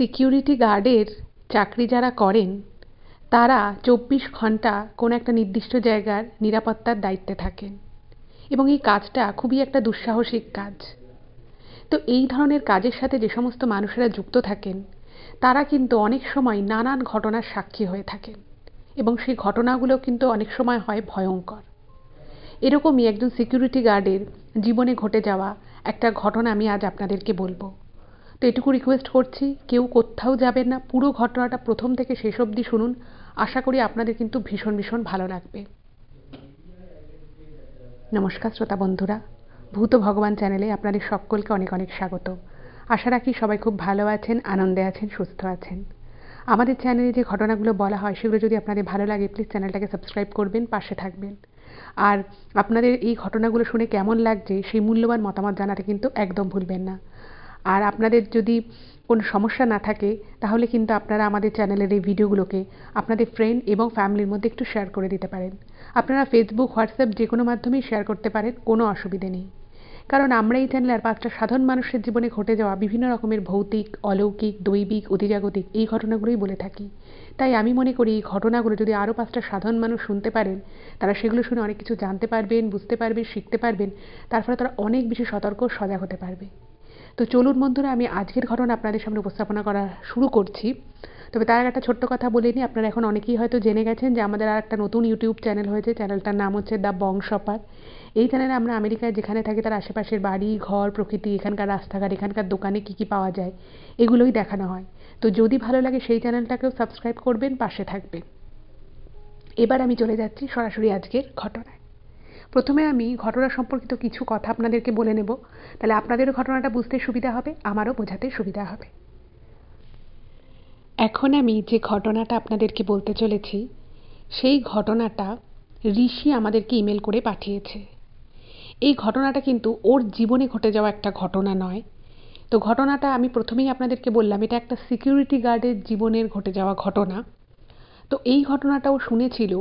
Security গার্ডের চাকরি যারা করেন তারা ২৪ ঘন্টা কোনো একটা নির্দিষ্ট জায়গার নিরাপত্তার দায়িত্বে থাকেন এবং এই কাজটা খুবই একটা দুঃসাহসিক কাজ। তো এই ধরনের কাজের সাথে যে সমস্ত মানুষেরা যুক্ত থাকেন তারা কিন্তু অনেক সময় নানান ঘটনার সাক্ষী হয়ে থাকেন এবং সেই ঘটনাগুলো কিন্তু অনেক সময় হয় ভয়ঙ্কর। এরকমই একজন সিকিউরিটি গার্ডের জীবনে ঘটে যাওয়া একটা ঘটনা আমি আজ আপনাদেরকে বলবো। তো এটুকু রিকোয়েস্ট করছি, কেউ কোথাও যাবেন না, পুরো ঘটনাটা প্রথম থেকে শেষ অবধি শুনুন। আশা করি আপনাদের কিন্তু ভীষণ ভীষণ ভালো লাগবে। নমস্কার শ্রোতা বন্ধুরা, ভূত ভগবান চ্যানেলে আপনাদের সকলকে অনেক অনেক স্বাগত। আশা রাখি সবাই খুব ভালো আছেন, আনন্দে আছেন, সুস্থ আছেন। আমাদের চ্যানেলে যে ঘটনাগুলো বলা হয় সেগুলো যদি আপনাদের ভালো লাগে প্লিজ চ্যানেলটাকে সাবস্ক্রাইব করবেন, পাশে থাকবেন। আর আপনাদের এই ঘটনাগুলো শুনে কেমন লাগছে সেই মূল্যবান মতামত জানাতে কিন্তু একদম ভুলবেন না। আর আপনাদের যদি কোনো সমস্যা না থাকে তাহলে কিন্তু আপনারা আমাদের চ্যানেলের এই ভিডিওগুলোকে আপনাদের ফ্রেন্ড এবং ফ্যামিলির মধ্যে একটু শেয়ার করে দিতে পারেন। আপনারা ফেসবুক, হোয়াটসঅ্যাপ যে কোনো মাধ্যমেই শেয়ার করতে পারেন, কোনো অসুবিধে নেই। কারণ আমরা এই চ্যানেলে আর ৫টা সাধারণ মানুষের জীবনে ঘটে যাওয়া বিভিন্ন রকমের ভৌতিক, অলৌকিক, দৈবিক, অতিজাগতিক এই ঘটনাগুলোই বলে থাকি। তাই আমি মনে করি এই ঘটনাগুলো যদি আরও ৫টা সাধারণ মানুষ শুনতে পারেন, তারা সেগুলো শুনে অনেক কিছু জানতে পারবেন, বুঝতে পারবেন, শিখতে পারবেন। তার ফলে তারা অনেক বেশি সতর্ক, সজাগ হতে পারবে। তো চলুন বন্ধুরা, আমি আজকের ঘটনা আপনাদের সামনে উপস্থাপনা করা শুরু করছি। তবে তার একটা ছোট্ট কথা বলে নিই। আপনারা এখন অনেকেই হয়তো জেনে গেছেন যে আমাদের আর একটা নতুন ইউটিউব চ্যানেল হয়েছে। চ্যানেলটার নাম হচ্ছে দ্য বংশপার। এই চ্যানেলে আমরা আমেরিকায় যেখানে থাকি তার আশেপাশের বাড়ি, ঘর, প্রকৃতি, এখানকার রাস্তাঘাট, এখানকার দোকানে কী কী পাওয়া যায় এগুলোই দেখানো হয়। তো যদি ভালো লাগে সেই চ্যানেলটাকেও সাবস্ক্রাইব করবেন, পাশে থাকবেন। এবার আমি চলে যাচ্ছি সরাসরি আজকের ঘটনায়। প্রথমে আমি ঘটনা সম্পর্কিত কিছু কথা আপনাদেরকে বলে নেব, তাহলে আপনাদেরও ঘটনাটা বুঝতে সুবিধা হবে, আমারও বোঝাতে সুবিধা হবে। এখন আমি যে ঘটনাটা আপনাদেরকে বলতে চলেছি সেই ঘটনাটা ঋষি আমাদেরকে ইমেল করে পাঠিয়েছে। এই ঘটনাটা কিন্তু ওর জীবনে ঘটে যাওয়া একটা ঘটনা নয়। তো ঘটনাটা আমি প্রথমেই আপনাদেরকে বললাম এটা একটা সিকিউরিটি গার্ডের জীবনের ঘটে যাওয়া ঘটনা। তো এই ঘটনাটাও শুনেছিল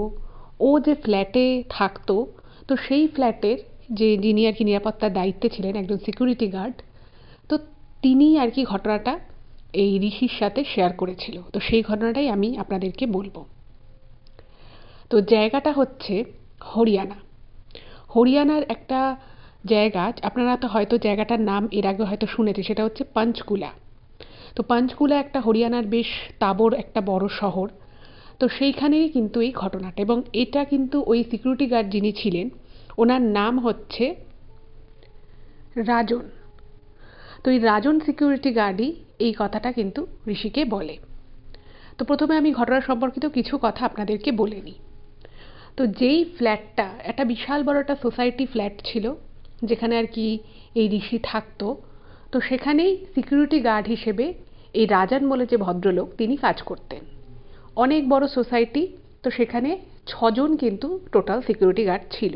ও যে ফ্ল্যাটে থাকতো, তো সেই ফ্ল্যাটের যিনি আর কি নিরাপত্তার দায়িত্বে ছিলেন, একজন সিকিউরিটি গার্ড, তো তিনি আর কি ঘটনাটা এই ঋষির সাথে শেয়ার করেছিল। তো সেই ঘটনাটাই আমি আপনাদেরকে বলবো। তো জায়গাটা হচ্ছে হরিয়ানা। হরিয়ানার একটা জায়গা, আপনারা তো হয়তো জায়গাটার নাম এর আগে হয়তো শুনেছে, সেটা হচ্ছে পঞ্চকুলা। তো পঞ্চকুলা একটা হরিয়ানার বেশ তাবড় একটা বড় শহর। তো সেইখানেই কিন্তু এই ঘটনাটা, এবং এটা কিন্তু ওই সিকিউরিটি গার্ড যিনি ছিলেন ওনার নাম হচ্ছে রাজন। তো এই রাজন সিকিউরিটি গার্ডই এই কথাটা কিন্তু ঋষিকে বলে। তো প্রথমে আমি ঘটনা সম্পর্কিত কিছু কথা আপনাদেরকে বলে নিই। তো যেই ফ্ল্যাটটা, একটা বিশাল বড় একটা সোসাইটি ফ্ল্যাট ছিল যেখানে আর কি এই ঋষি থাকতো, তো সেখানেই সিকিউরিটি গার্ড হিসেবে এই রাজান বলে যে ভদ্রলোক তিনি কাজ করতেন। অনেক বড় সোসাইটি, তো সেখানে ৬জন কিন্তু টোটাল সিকিউরিটি গার্ড ছিল।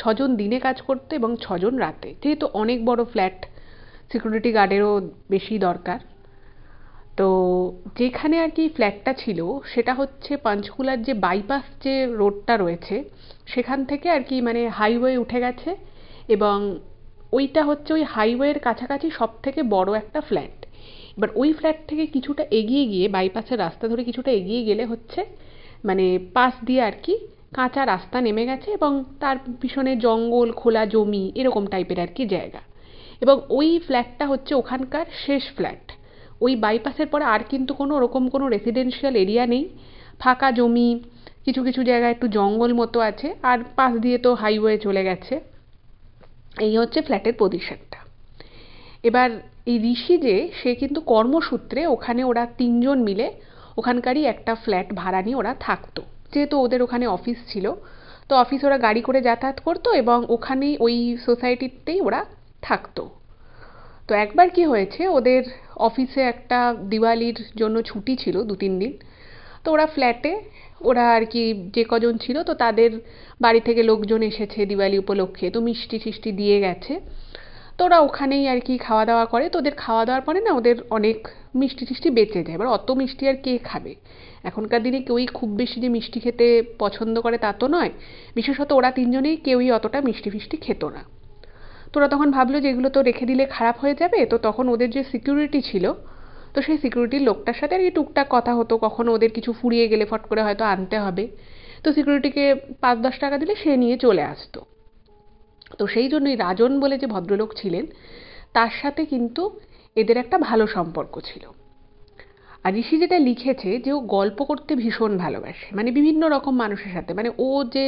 ৬জন দিনে কাজ করতে এবং ৬জন রাতে, যেহেতু অনেক বড় ফ্ল্যাট সিকিউরিটি গার্ডেরও বেশি দরকার। তো যেখানে আর কি ফ্ল্যাটটা ছিল সেটা হচ্ছে পঞ্চকুলার যে বাইপাস যে রোডটা রয়েছে সেখান থেকে আর কি মানে হাইওয়ে উঠে গেছে, এবং ওইটা হচ্ছে ওই হাইওয়ের কাছাকাছি সব থেকে বড় একটা ফ্ল্যাট। এবার ওই ফ্ল্যাট থেকে কিছুটা এগিয়ে গিয়ে, বাইপাসের রাস্তা ধরে কিছুটা এগিয়ে গেলে হচ্ছে মানে পাশ দিয়ে আর কি কাঁচা রাস্তা নেমে গেছে, এবং তার পিছনে জঙ্গল, খোলা জমি, এরকম টাইপের আর কি জায়গা। এবং ওই ফ্ল্যাটটা হচ্ছে ওখানকার শেষ ফ্ল্যাট। ওই বাইপাসের পরে আর কিন্তু কোনো ওরকম কোনো রেসিডেন্সিয়াল এরিয়া নেই, ফাঁকা জমি, কিছু কিছু জায়গায় একটু জঙ্গল মতো আছে, আর পাশ দিয়ে তো হাইওয়ে চলে গেছে। এই হচ্ছে ফ্ল্যাটের পজিশনটা। এবার এই ঋষি যে সে কিন্তু কর্মসূত্রে ওখানে ওরা ৩জন মিলে ওখানকারই একটা ফ্ল্যাট ভাড়া নিয়ে ওরা থাকতো। যেহেতু ওদের ওখানে অফিস ছিল, তো অফিস ওরা গাড়ি করে যাতায়াত করতো এবং ওখানেই ওই সোসাইটিতেই ওরা থাকতো। তো একবার কি হয়েছে, ওদের অফিসে একটা দিওয়ালির জন্য ছুটি ছিল ২-৩ দিন। তো ওরা ফ্ল্যাটে, ওরা আর কি যে কজন ছিল, তো তাদের বাড়ি থেকে লোকজন এসেছে দিওয়ালি উপলক্ষে, তো মিষ্টি টিষ্টি দিয়ে গেছে। তো ওরা ওখানেই আর কি খাওয়া দাওয়া করে। তো ওদের খাওয়া দাওয়ার পরে না ওদের অনেক মিষ্টি টিষ্টি বেঁচে যায়। এবার অত মিষ্টি আর কে খাবে, এখনকার দিনে কেউই খুব বেশি যে মিষ্টি খেতে পছন্দ করে তা তো নয়। বিশেষত ওরা ৩জনেই কেউই অতটা মিষ্টি ফিষ্টি খেত না। তো ওরা তখন ভাবলো যে এগুলো তো রেখে দিলে খারাপ হয়ে যাবে। তো তখন ওদের যে সিকিউরিটি ছিল, তো সেই সিকিউরিটির লোকটার সাথে আর কি টুকটাক কথা হতো, কখনো ওদের কিছু ফুরিয়ে গেলে ফট করে হয়তো আনতে হবে, তো সিকিউরিটিকে 5-10 টাকা দিলে সে নিয়ে চলে আসতো। তো সেই জন্যই রাজন বলে যে ভদ্রলোক ছিলেন তার সাথে কিন্তু এদের একটা ভালো সম্পর্ক ছিল। আর ঋষি যেটা লিখেছে যে ও গল্প করতে ভীষণ ভালোবাসে, মানে বিভিন্ন রকম মানুষের সাথে, মানে ও যে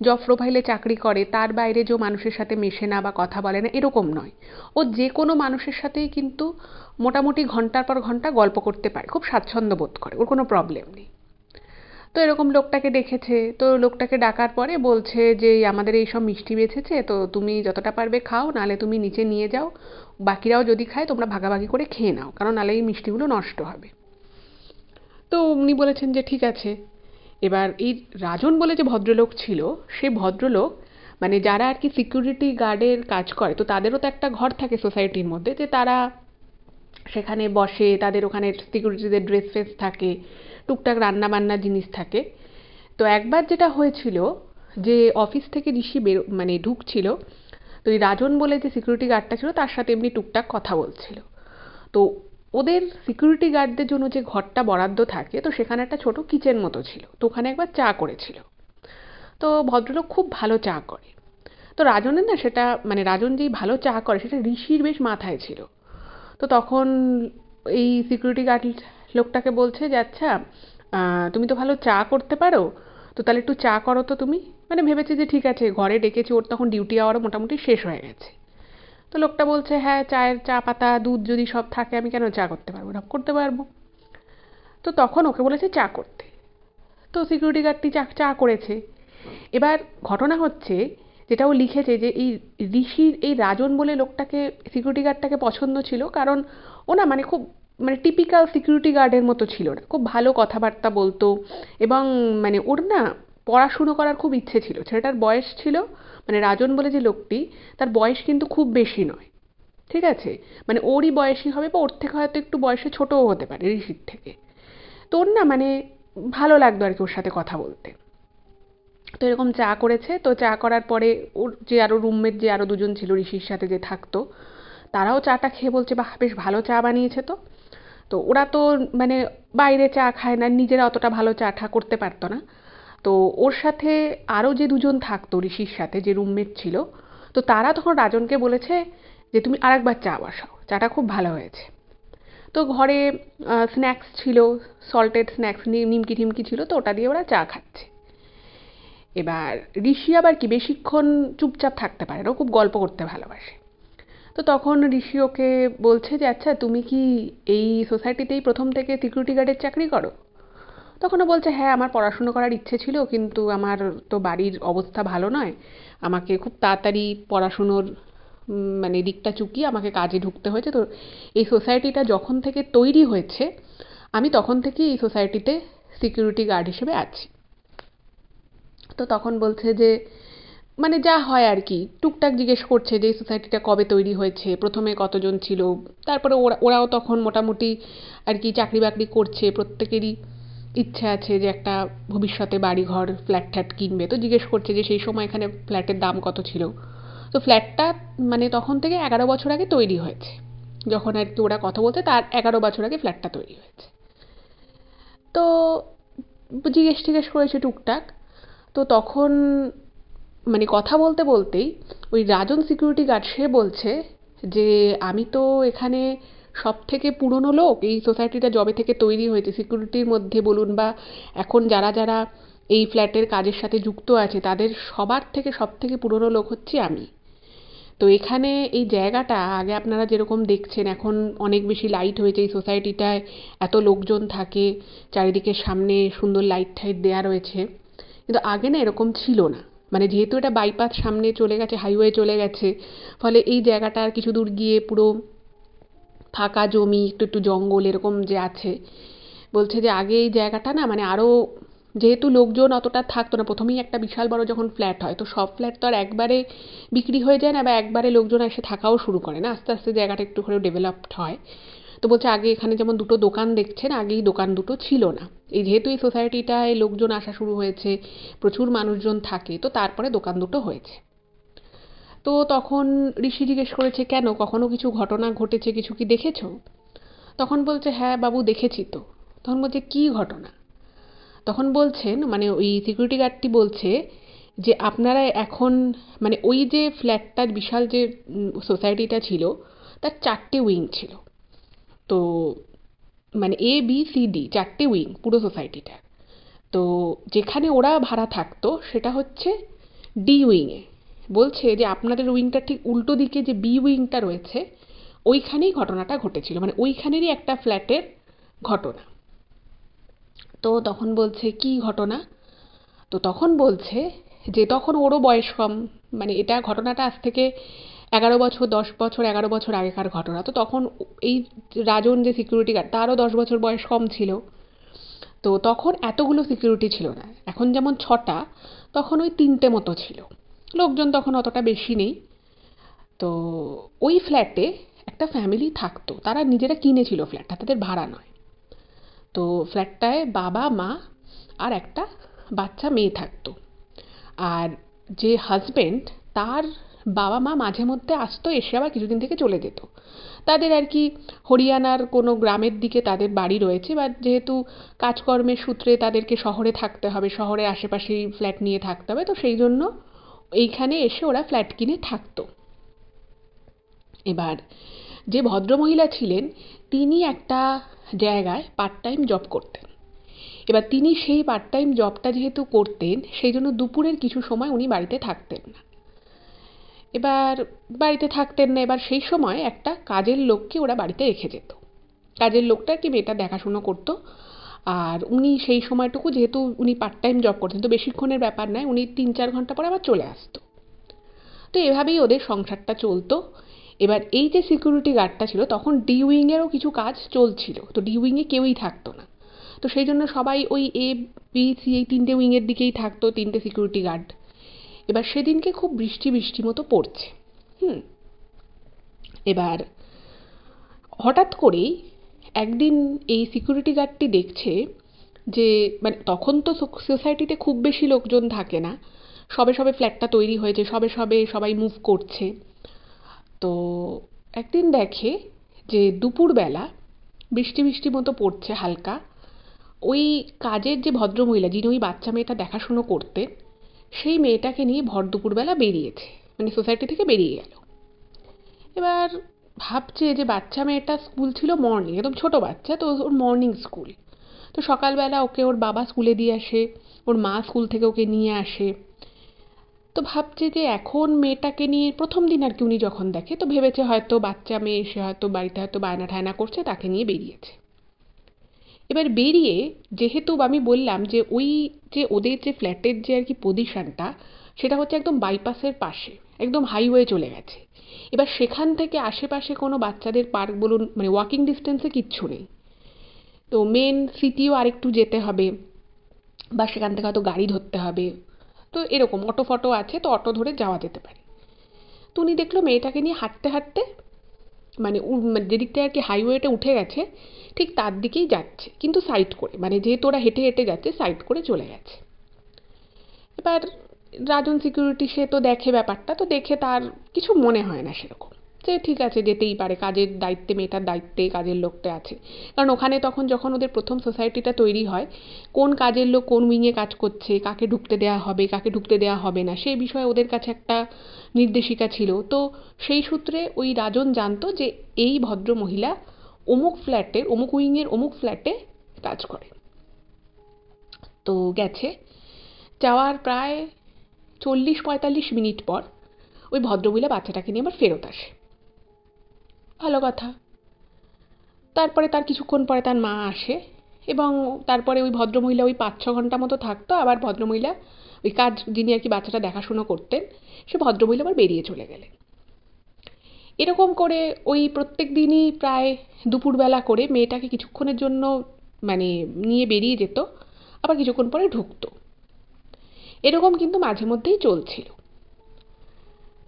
জব প্রোফাইলে চাকরি করে তার বাইরে যে মানুষের সাথে মেশে না বা কথা বলে না এরকম নয়, ও যে কোনো মানুষের সাথেই কিন্তু মোটামুটি ঘন্টার পর ঘন্টা গল্প করতে পারে, খুব স্বাচ্ছন্দ্য বোধ করে, ওর কোনো প্রবলেম নেই। তো এরকম লোকটাকে দেখেছে, তো লোকটাকে ডাকার পরে বলছে যে আমাদের এই সব মিষ্টি বেঁচেছে, তো তুমি যতটা পারবে খাও, নালে তুমি নিচে নিয়ে যাও, বাকিরাও যদি খায় তোমরা ভাগাভাগি করে খেয়ে নাও, কারণ নালে এই মিষ্টিগুলো নষ্ট হবে। তো উনি বলেছেন যে ঠিক আছে। এবার এই রাজন বলে যে ভদ্রলোক ছিল, সে ভদ্রলোক মানে যারা আর কি সিকিউরিটি গার্ডের কাজ করে, তো তাদেরও তো একটা ঘর থাকে সোসাইটির মধ্যে, যে তারা সেখানে বসে, তাদের ওখানে সিকিউরিটিদের ড্রেস ফ্রেস থাকে, টুকটাক রান্না বান্নার জিনিস থাকে। তো একবার যেটা হয়েছিল যে অফিস থেকে ঋষি মানে ঢুকছিল, তো ওই রাজন বলে যে সিকিউরিটি গার্ডটা ছিল তার সাথে এমনি টুকটাক কথা বলছিল। তো ওদের সিকিউরিটি গার্ডদের জন্য যে ঘরটা বরাদ্দ থাকে, তো সেখানে একটা ছোট কিচেন মতো ছিল, তো ওখানে একবার চা করেছিল। তো ভদ্রলোক খুব ভালো চা করে। তো রাজনের না সেটা, মানে রাজন যেই ভালো চা করে সেটা ঋষির বেশ মাথায় ছিল। তো তখন এই সিকিউরিটি গার্ড লোকটাকে বলছে যে আচ্ছা, তুমি তো ভালো চা করতে পারো, তো তাহলে একটু চা করো তো তুমি। মানে ভেবেছে যে ঠিক আছে, ঘরে ডেকেছি, ওর তখন ডিউটি আওয়ারও মোটামুটি শেষ হয়ে গেছে। তো লোকটা বলছে হ্যাঁ, চায়ের চা পাতা দুধ যদি সব থাকে আমি কেন চা করতে পারবো না, করতে পারবো। তো তখন ওকে বলেছে চা করতে। তো সিকিউরিটি গার্ডটি চা চা করেছে। এবার ঘটনা হচ্ছে, যেটা ও লিখেছে যে এই ঋষির এই রাজন বলে লোকটাকে, সিকিউরিটি গার্ডটাকে পছন্দ ছিল, কারণ ও না মানে খুব মানে টিপিক্যাল সিকিউরিটি গার্ডের মতো ছিল না, খুব ভালো কথাবার্তা বলতো, এবং মানে ওর না পড়াশুনো করার খুব ইচ্ছে ছিল। ছেলেটার বয়স ছিল, মানে রাজন বলে যে লোকটি, তার বয়স কিন্তু খুব বেশি নয়, ঠিক আছে, মানে ওরই বয়সী হবে বা ওর থেকে হয়তো একটু বয়সে ছোটও হতে পারে ঋষির থেকে। তো ওর না মানে ভালো লাগতো আর কি ওর সাথে কথা বলতে। তো এরকম চা করেছে, তো চা করার পরে ওর যে আরও রুমমেট যে আরও দুজন ছিল ঋষির সাথে যে থাকতো, তারাও চাটা খেয়ে বলছে বাহ বেশ ভালো চা বানিয়েছে। তো তো ওরা তো মানে বাইরে চা খায় না, নিজেরা অতটা ভালো চা ঠা করতে পারতো না। তো ওর সাথে আরও যে দুজন থাকতো ঋষির সাথে, যে রুমমেট ছিল, তো তারা তখন রাজনকে বলেছে যে তুমি আরেকবার চা বসাও, চাটা খুব ভালো হয়েছে। তো ঘরে স্ন্যাক্স ছিল, সল্টেড স্ন্যাক্স, নিমকি টিমকি ছিল, তো ওটা দিয়ে ওরা চা খাচ্ছে। এবার ঋষি আবার কি বেশিক্ষণ চুপচাপ থাকতে পারে না, ও খুব গল্প করতে ভালোবাসে। তো তখন ঋষি ওকে বলছে যে আচ্ছা তুমি কি এই সোসাইটিতেই প্রথম থেকে সিকিউরিটি গার্ডের চাকরি করো? তখন ও বলছে হ্যাঁ, আমার পড়াশুনো করার ইচ্ছে ছিল, কিন্তু আমার তো বাড়ির অবস্থা ভালো নয়, আমাকে খুব তাড়াতাড়ি পড়াশুনোর মানে দিকটা চুকিয়ে আমাকে কাজে ঢুকতে হয়েছে। তো এই সোসাইটিটা যখন থেকে তৈরি হয়েছে আমি তখন থেকেই এই সোসাইটিতে সিকিউরিটি গার্ড হিসেবে আছি। তো তখন বলছে যে মানে যা হয় আর কি, টুকটাক জিজ্ঞেস করছে যে এই সোসাইটিটা কবে তৈরি হয়েছে, প্রথমে কতজন ছিল, তারপরে ওরাও তখন মোটামুটি আর কি চাকরি বাকরি করছে, প্রত্যেকেরই ইচ্ছে আছে যে একটা ভবিষ্যতে বাড়ি ঘর ফ্ল্যাট ট্যাট কিনবে। তো জিজ্ঞেস করছে যে সেই সময় এখানে ফ্ল্যাটের দাম কত ছিল। তো ফ্ল্যাটটা মানে তখন থেকে 11 বছর আগে তৈরি হয়েছে, যখন আর কি ওরা কথা বলতে তার 11 বছর আগে ফ্ল্যাটটা তৈরি হয়েছে। তো জিজ্ঞেস টিজ্ঞেস করেছে টুকটাক। তো তখন মানে কথা বলতে বলতেই ওই রাজন সিকিউরিটি গার্ড সে বলছে যে আমি তো এখানে সব থেকে পুরনো লোক, এই সোসাইটিটা যবে থেকে তৈরি হয়েছে সিকিউরিটির মধ্যে বলুন বা এখন যারা যারা এই ফ্ল্যাটের কাজের সাথে যুক্ত আছে তাদের সবার থেকে সব থেকে পুরনো লোক হচ্ছি আমি। তো এখানে এই জায়গাটা আগে আপনারা যেরকম দেখছেন এখন অনেক বেশি লাইট হয়েছে এই সোসাইটিটায়, এত লোকজন থাকে, চারিদিকে সামনে সুন্দর লাইট টাইট দেওয়া রয়েছে, কিন্তু আগে না এরকম ছিল না। মানে যেহেতু এটা বাইপাস সামনে চলে গেছে, হাইওয়ে চলে গেছে, ফলে এই জায়গাটা আর কিছু দূর গিয়ে পুরো ফাঁকা জমি, একটু একটু জঙ্গল এরকম যে আছে। বলছে যে আগে এই জায়গাটা না মানে আরও, যেহেতু লোকজন অতটা থাকতো না, প্রথমেই একটা বিশাল বড় যখন ফ্ল্যাট হয় তো সব ফ্ল্যাট তো আর একবারে বিক্রি হয়ে যায় না বা একবারে লোকজন এসে থাকাও শুরু করে না, আস্তে আস্তে জায়গাটা একটু করে ডেভেলপড হয়। তো বলছে আগে এখানে যেমন দুটো দোকান দেখছেন, আগে এই দোকান দুটো ছিল না, এই যেহেতু এই সোসাইটিটায় লোকজন আসা শুরু হয়েছে, প্রচুর মানুষজন থাকে, তো তারপরে দোকান দুটো হয়েছে। তো তখন ঋষি জিজ্ঞেস করেছে কেন, কখনো কিছু ঘটনা ঘটেছে, কিছু কি দেখেছো? তখন বলছে হ্যাঁ বাবু দেখেছি তো। তখন বলছে কী ঘটনা? তখন বলছেন মানে ওই সিকিউরিটি গার্ডটি বলছে যে আপনারা এখন মানে ওই যে ফ্ল্যাটটার বিশাল যে সোসাইটিটা ছিল তার 4টে উইং ছিল। তো মানে A B C D 4টে wing পুরো সোসাইটিটা। তো যেখানে ওরা ভাড়া থাকতো সেটা হচ্ছে ডি উইংয়ে। বলছে যে আপনাদের উইংটার ঠিক উল্টো দিকে যে বি উইংটা রয়েছে ওইখানেই ঘটনাটা ঘটেছিল, মানে ওইখানেরই একটা ফ্ল্যাটের ঘটনা। তো তখন বলছে কি ঘটনা? তো তখন বলছে যে তখন ওরও বয়স কম, মানে এটা ঘটনাটা আজ থেকে 11 বছর 10 বছর 11 বছর আগেকার ঘটনা। তো তখন এই রাজন যে সিকিউরিটি গার্ড তারও 10 বছর বয়স কম ছিল। তো তখন এতগুলো সিকিউরিটি ছিল না, এখন যেমন 6টা তখন ওই 3টে মতো ছিল, লোকজন তখন অতটা বেশি নেই। তো ওই ফ্ল্যাটে একটা ফ্যামিলি থাকতো, তারা নিজেরা কিনেছিল ফ্ল্যাটটা, তাদের ভাড়া নয়। তো ফ্ল্যাটটায় বাবা মা আর একটা বাচ্চা মেয়ে থাকতো। আর যে হাজবেন্ড তার বাবা মা মাঝে মধ্যে আসতো, এসে আবার কিছুদিন থেকে চলে যেত। তাদের আর কি হরিয়ানার কোনো গ্রামের দিকে তাদের বাড়ি রয়েছে, বা যেহেতু কাজকর্মের সূত্রে তাদেরকে শহরে থাকতে হবে, শহরের আশেপাশেই ফ্ল্যাট নিয়ে থাকতে হবে, তো সেই জন্য এইখানে এসে ওরা ফ্ল্যাট কিনে থাকতো। এবার যে ভদ্রমহিলা ছিলেন তিনি একটা জায়গায় পার্ট টাইম জব করতেন। এবার তিনি সেই পার্ট টাইম জবটা যেহেতু করতেন সেই জন্য দুপুরের কিছু সময় উনি বাড়িতে থাকতেন না। এবার বাড়িতে থাকতেন না, এবার সেই সময় একটা কাজের লোককে ওরা বাড়িতে রেখে যেত। কাজের লোকটা কি মেয়েটা দেখাশুনো করতো। আর উনি সেই সময়টুকু যেহেতু উনি পার্ট টাইম জব করতেন তো বেশিক্ষণের ব্যাপার নয়, উনি 3-4 ঘন্টা পরে আবার চলে আসতো। তো এভাবেই ওদের সংসারটা চলতো। এবার এই যে সিকিউরিটি গার্ডটা ছিল তখন ডি উইংয়েরও কিছু কাজ চলছিল, তো ডি উইংয়ে কেউই থাকতো না। তো সেই জন্য সবাই ওই এ বি সি এই 3টে উইংয়ের দিকেই থাকতো, 3টে সিকিউরিটি গার্ড। এবার সেদিনকে খুব বৃষ্টি বৃষ্টি মতো পড়ছে। হুম। এবার হঠাৎ করেই একদিন এই সিকিউরিটি গার্ডটি দেখছে যে মানে তখন তো সোসাইটিতে খুব বেশি লোকজন থাকে না, সবে সবে ফ্ল্যাটটা তৈরি হয়েছে, সবে সবে সবাই মুভ করছে। তো একদিন দেখে যে দুপুরবেলা বৃষ্টি বৃষ্টি মতো পড়ছে হালকা, ওই কাজের যে ভদ্রমহিলা যিনি ওই বাচ্চা মেয়েটা দেখাশুনো করতেন সেই মেয়েটাকে নিয়ে ভর দুপুরবেলা বেরিয়েছে, মানে সোসাইটি থেকে বেরিয়ে গেল। এবার ভাবছে যে বাচ্চা মেয়েটা স্কুল ছিল মর্নিং, একদম ছোট বাচ্চা, তো ওর মর্নিং স্কুল। তো সকালবেলা ওকে ওর বাবা স্কুলে দিয়ে আসে, ওর মা স্কুল থেকে ওকে নিয়ে আসে। তো ভাবছে যে এখন মেয়েটাকে নিয়ে প্রথম দিন আর কি উনি যখন দেখে তো ভেবেছে হয়তো বাচ্চা মেয়ে, এসে হয়তো বাড়িতে হয়তো বায়না ঠায়না করছে, তাকে নিয়ে বেরিয়েছে। এবার বেরিয়ে যেহেতু আমি বললাম যে ওই যে ওদের যে ফ্ল্যাটের যে আর কি পজিশনটা সেটা হচ্ছে একদম বাইপাসের পাশে, একদম হাইওয়ে চলে গেছে। এবার সেখান থেকে আশেপাশে কোনো বাচ্চাদের পার্ক বলুন মানে ওয়াকিং ডিস্টেন্সে কিচ্ছু নেই। তো মেন সিটিও আরেকটু যেতে হবে, বা সেখান থেকে হয়তো গাড়ি ধরতে হবে। তো এরকম অটো ফটো আছে, তো অটো ধরে যাওয়া যেতে পারে। তো উনি দেখলো মেয়েটাকে নিয়ে হাঁটতে হাঁটতে মানে যেদিকটা আর কি হাইওয়েটা উঠে গেছে ঠিক তার দিকেই যাচ্ছে, কিন্তু সাইড করে, মানে যেহেতু ওরা হেঁটে হেঁটে যাচ্ছে সাইড করে চলে গেছে। এবার রাজন সিকিউরিটি সে তো দেখে ব্যাপারটা, তো দেখে তার কিছু মনে হয় না সেরকম, যে ঠিক আছে যেতেই পারে, কাজের দায়িত্বে মেয়েটার দায়িত্বে কাজের লোকটা আছে। কারণ ওখানে তখন যখন ওদের প্রথম সোসাইটিটা তৈরি হয় কোন কাজের লোক কোন উইংয়ে কাজ করছে, কাকে ঢুকতে দেওয়া হবে কাকে ঢুকতে দেওয়া হবে না সেই বিষয়ে ওদের কাছে একটা নির্দেশিকা ছিল। তো সেই সূত্রে ওই রাজন জানতো যে এই ভদ্র মহিলা অমুক ফ্ল্যাটের অমুক উইংয়ের অমুক ফ্ল্যাটে কাজ করে। তো গেছে, যাওয়ার প্রায় 40-45 মিনিট পর ওই ভদ্রমহিলা বাচ্চাটাকে নিয়ে আবার ফেরত আসে। ভালো কথা। তারপরে তার কিছুক্ষণ পরে তার মা আসে, এবং তারপরে ওই ভদ্রমহিলা ওই 5-6 ঘন্টা মতো থাকতো, আবার ভদ্রমহিলা ওই কাজ যিনি আর কি বাচ্চাটা দেখাশুনো করতেন সে ভদ্রমহিলা আবার বেরিয়ে চলে গেলেন। এরকম করে ওই প্রত্যেক দিনই প্রায় দুপুরবেলা করে মেয়েটাকে কিছুক্ষণের জন্য মানে নিয়ে বেরিয়ে যেত, আবার কিছুক্ষণ পরে ঢুকতো। এরকম কিন্তু মাঝে মধ্যেই চলছিল।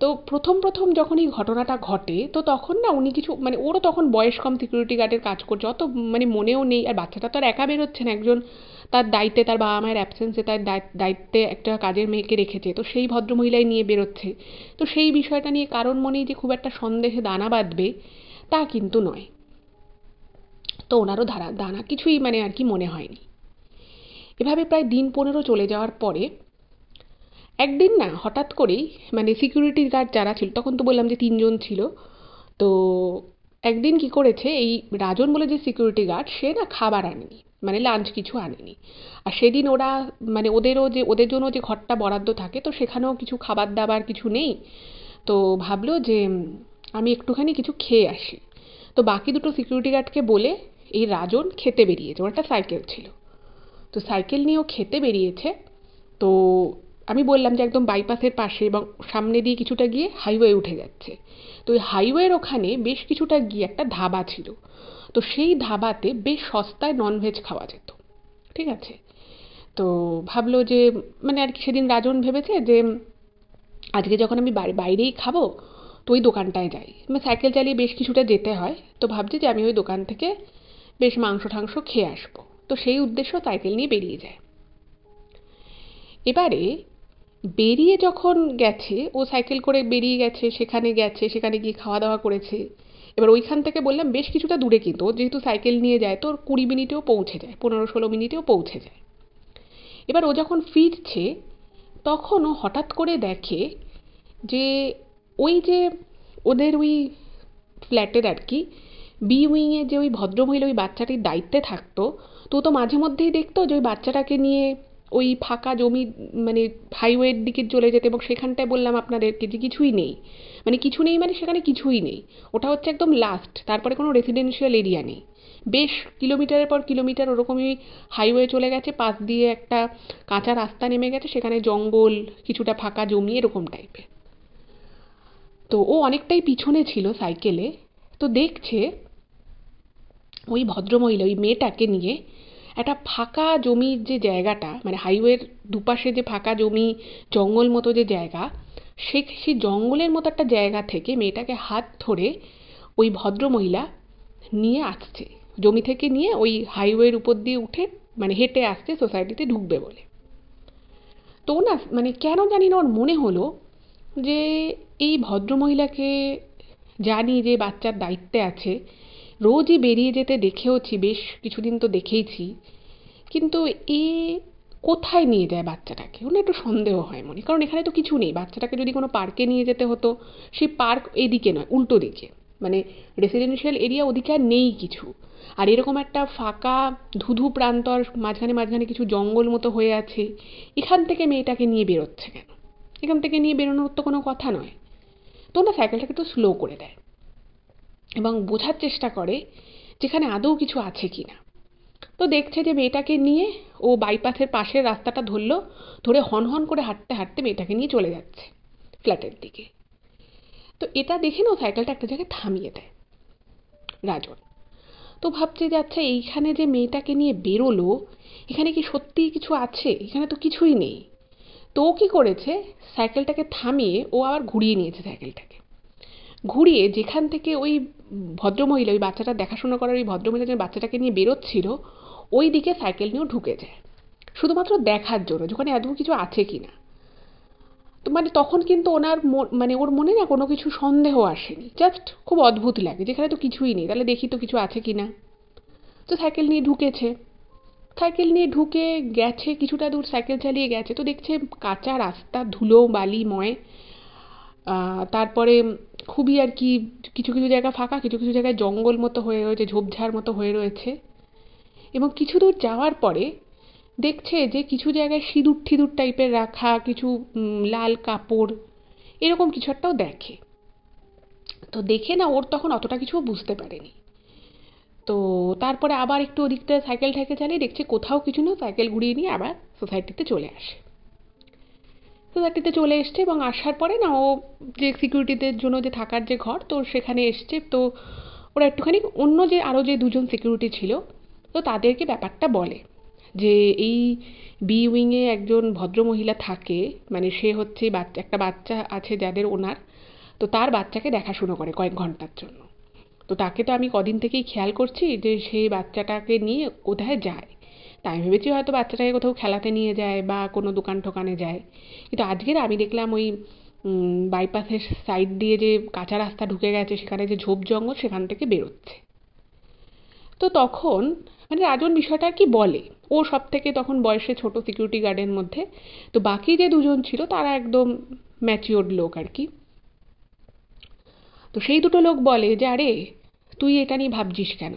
তো প্রথম প্রথম যখন এই ঘটনাটা ঘটে তো তখন না উনি কিছু মানে ওরও তখন বয়স কম, সিকিউরিটি গার্ডের কাজ করছে, অত মানে মনেও নেই। আর বাচ্চাটা তো আর একা বেরোচ্ছে না, একজন তার দায়িত্বে তার বাবা মায়ের অ্যাবসেন্সে তার দায়িত্বে একটা কাজের মেয়েকে রেখেছে, তো সেই ভদ্রমহিলাই নিয়ে বেরোচ্ছে। তো সেই বিষয়টা নিয়ে কারোর মনেই যে খুব একটা সন্দেহে দানা বাঁধবে তা কিন্তু নয়। তো ওনারও দানা কিছুই মানে আর কি মনে হয়নি। এভাবে প্রায় দিন 15 চলে যাওয়ার পরে একদিন না হঠাৎ করেই মানে সিকিউরিটি গার্ড যারা ছিল, তখন তো বললাম যে 3 জন ছিল, তো একদিন কি করেছে এই রাজন বলে যে সিকিউরিটি গার্ড, সে না খাবার আনেনি, মানে লাঞ্চ কিছু আনেনি। আর সেদিন ওরা মানে ওদের জন্য যে ঘরটা বরাদ্দ থাকে, তো সেখানেও কিছু খাবার দাবার কিছু নেই। তো ভাবলো যে আমি একটুখানি কিছু খেয়ে আসি। তো বাকি দুটো সিকিউরিটি গার্ডকে বলে এই রাজন খেতে বেরিয়েছে, ওর একটা সাইকেল ছিল, তো সাইকেল নিয়েও খেতে বেরিয়েছে। তো আমি বললাম যে একদম বাইপাসের পাশে এবং সামনে দিয়ে কিছুটা গিয়ে হাইওয়ে উঠে যাচ্ছে। তো ওই হাইওয়ের ওখানে বেশ কিছুটা গিয়ে একটা ধাবা ছিল, তো সেই ধাবাতে বেশ সস্তায় ননভেজ খাওয়া যেত, ঠিক আছে। তো ভাবলো যে মানে আর কি সেদিন রাজন ভেবেছে যে আজকে যখন আমি বাইরেই খাবো, তো ওই দোকানটায় যাই, মানে সাইকেল চালিয়ে বেশ কিছুটা যেতে হয়, তো ভাবছি যে আমি ওই দোকান থেকে বেশ মাংস টাংস খেয়ে আসবো। তো সেই উদ্দেশ্য সাইকেল নিয়ে বেরিয়ে যায়। এবারে বেরিয়ে যখন গেছে, ও সাইকেল করে বেরিয়ে গেছে, সেখানে গিয়ে খাওয়া দাওয়া করেছে। এবার ওইখান থেকে বললাম বেশ কিছুটা দূরে, কিন্তু ও যেহেতু সাইকেল নিয়ে যায় তো ওর 20 মিনিটেও পৌঁছে যায়, 15-16 মিনিটেও পৌঁছে যায়। এবার ও যখন ফিরছে তখন ও হঠাৎ করে দেখে যে ওই যে ওদের ওই ফ্ল্যাটের আর কি বি উইংয়ে যে ওই ভদ্রমহিলা ওই বাচ্চাটির দায়িত্বে থাকতো, তো ও তো মাঝে মধ্যেই দেখতো যে ওই বাচ্চাটাকে নিয়ে ওই ফাঁকা জমি মানে হাইওয়ের দিকে চলে যেতে, এবং সেখানটায় বললাম আপনাদেরকে যে কিছুই নেই, মানে কিছু নেই মানে সেখানে কিছুই নেই, ওটা হচ্ছে একদম লাস্ট, তারপরে কোনো রেসিডেন্সিয়াল এরিয়া নেই। বেশ কিলোমিটারের পর কিলোমিটার ওরকমই হাইওয়ে চলে গেছে, পাশ দিয়ে একটা কাঁচা রাস্তা নেমে গেছে, সেখানে জঙ্গল, কিছুটা ফাঁকা জমি, এরকম টাইপের। তো ও অনেকটাই পিছনে ছিল সাইকেলে। তো দেখছে ওই ভদ্রমহিলা ওই মেয়েটাকে নিয়ে একটা ফাঁকা জমির যে জায়গাটা, মানে হাইওয়ের দুপাশে যে ফাঁকা জমি, জঙ্গল মতো যে জায়গা, সেই জঙ্গলের মতো একটা জায়গা থেকে মেয়েটাকে হাত ধরে ওই ভদ্রমহিলা নিয়ে আসছে, জমি থেকে নিয়ে ওই হাইওয়ের উপর দিয়ে উঠে মানে হেঁটে আসছে সোসাইটিতে ঢুকবে বলে। তো না মানে কেন জানি না ওর মনে হলো যে এই ভদ্রমহিলাকে জানি যে বাচ্চার দায়িত্বে আছে, রোজই বেরিয়ে যেতে দেখেওছি, বেশ কিছুদিন তো দেখেইছি, কিন্তু এ কোথায় নিয়ে যায় বাচ্চাটাকে, ওর না একটু সন্দেহ হয় মনে, কারণ এখানে তো কিছু নেই। বাচ্চাটাকে যদি কোনো পার্কে নিয়ে যেতে হতো, সেই পার্ক এদিকে নয়, উল্টো দিকে, মানে রেসিডেন্সিয়াল এরিয়া ওদিকে আর নেই কিছু। আর এরকম একটা ফাঁকা ধুধু প্রান্তর, মাঝখানে মাঝখানে কিছু জঙ্গল মতো হয়ে আছে, এখান থেকে মেয়েটাকে নিয়ে বেরোচ্ছে কেন? এখান থেকে নিয়ে বেরোনোর তো কোনো কথা নয়। তো না সাইকেলটাকে একটু স্লো করে দেয় এবং বোঝার চেষ্টা করে যেখানে আদৌ কিছু আছে কিনা। তো দেখছে যে মেয়েটাকে নিয়ে ও বাইপাসের পাশের রাস্তাটা ধরলো, ধরে হন হন করে হাঁটতে হাঁটতে মেয়েটাকে নিয়ে চলে যাচ্ছে ফ্ল্যাটের দিকে। তো এটা দেখে না ও সাইকেলটা একটা জায়গায় থামিয়ে দেয় রাজন। তো ভাবছে যে আচ্ছা এইখানে যে মেয়েটাকে নিয়ে বেরোলো, এখানে কি সত্যিই কিছু আছে? এখানে তো কিছুই নেই। তো ও কী করেছে, সাইকেলটাকে থামিয়ে ও আবার ঘুরিয়ে নিয়েছে সাইকেলটাকে, ঘুরিয়ে যেখান থেকে ওই ভদ্রমহিলা ওই বাচ্চাটা দেখাশোনা করার ওই ভদ্রমহিলা যে বাচ্চাটাকে নিয়ে বেরোচ্ছিল, ওই দিকে সাইকেল নিয়েও ঢুকে যায়, শুধুমাত্র দেখার জন্য যে ওখানে এত কিছু আছে কিনা। তো মানে তখন কিন্তু ওনার মানে ওর মনে না কোনো কিছু সন্দেহ আসেনি, জাস্ট খুব অদ্ভুত লাগে যেখানে তো কিছুই নেই, তাহলে দেখি তো কিছু আছে কিনা। তো সাইকেল নিয়ে ঢুকেছে, সাইকেল নিয়ে ঢুকে গেছে, কিছুটা দূর সাইকেল চালিয়ে গেছে, তো দেখছে কাঁচা রাস্তা, ধুলো বালিময়। তারপরে খুবই আর কি কিছু কিছু জায়গা ফাঁকা, কিছু কিছু জায়গায় জঙ্গল মতো হয়ে রয়েছে, ঝোপঝাড় মতো হয়ে রয়েছে। এবং কিছু দূর যাওয়ার পরে দেখছে যে কিছু জায়গায় সিঁদুর ঠিদুর টাইপের রাখা, কিছু লাল কাপড়, এরকম কিছু একটাও দেখে। তো দেখে না ওর তখন অতটা কিছু বুঝতে পারেনি। তো তারপরে আবার একটু ওদিকটা সাইকেল ঠাইকেল চালিয়ে দেখছে কোথাও কিছু না, সাইকেল ঘুরিয়ে নিয়ে আবার সোসাইটিতে চলে আসে। সোসাইটিতে চলে এসছে এবং আসার পরে না ও যে সিকিউরিটিদের জন্য যে থাকার যে ঘর, তো সেখানে এসছে। তো ওরা একটুখানি অন্য যে আরও যে দুজন সিকিউরিটি ছিল, তো তাদেরকে ব্যাপারটা বলে যে এই বি উইংয়ে একজন ভদ্রমহিলা থাকে, মানে সে হচ্ছে একটা বাচ্চা আছে যাদের ওনার, তো তার বাচ্চাকে দেখাশুনো করে কয়েক ঘন্টার জন্য। তো তাকে তো আমি কদিন থেকেই খেয়াল করছি যে সেই বাচ্চাটাকে নিয়ে কোথায় যায়। তাই আমি ভেবেছি হয়তো বাচ্চাটাকে কোথাও খেলাতে নিয়ে যায় বা কোনো দোকান টোকানে যায়, কিন্তু আজকের আমি দেখলাম ওই বাইপাসের সাইড দিয়ে যে কাঁচা রাস্তা ঢুকে গেছে, সেখানে যে ঝোপ জঙ্গল, সেখান থেকে বেরোচ্ছে। তো তখন মানে রাজন বিষয়টা আর কি বলে, ও সব থেকে তখন বয়সে ছোট সিকিউরিটি গার্ডের মধ্যে। তো বাকি যে দুজন ছিল তারা একদম ম্যাচিওর্ড লোক আর কি। তো সেই দুটো লোক বলে যে আরে তুই এটা নিয়ে ভাবছিস কেন,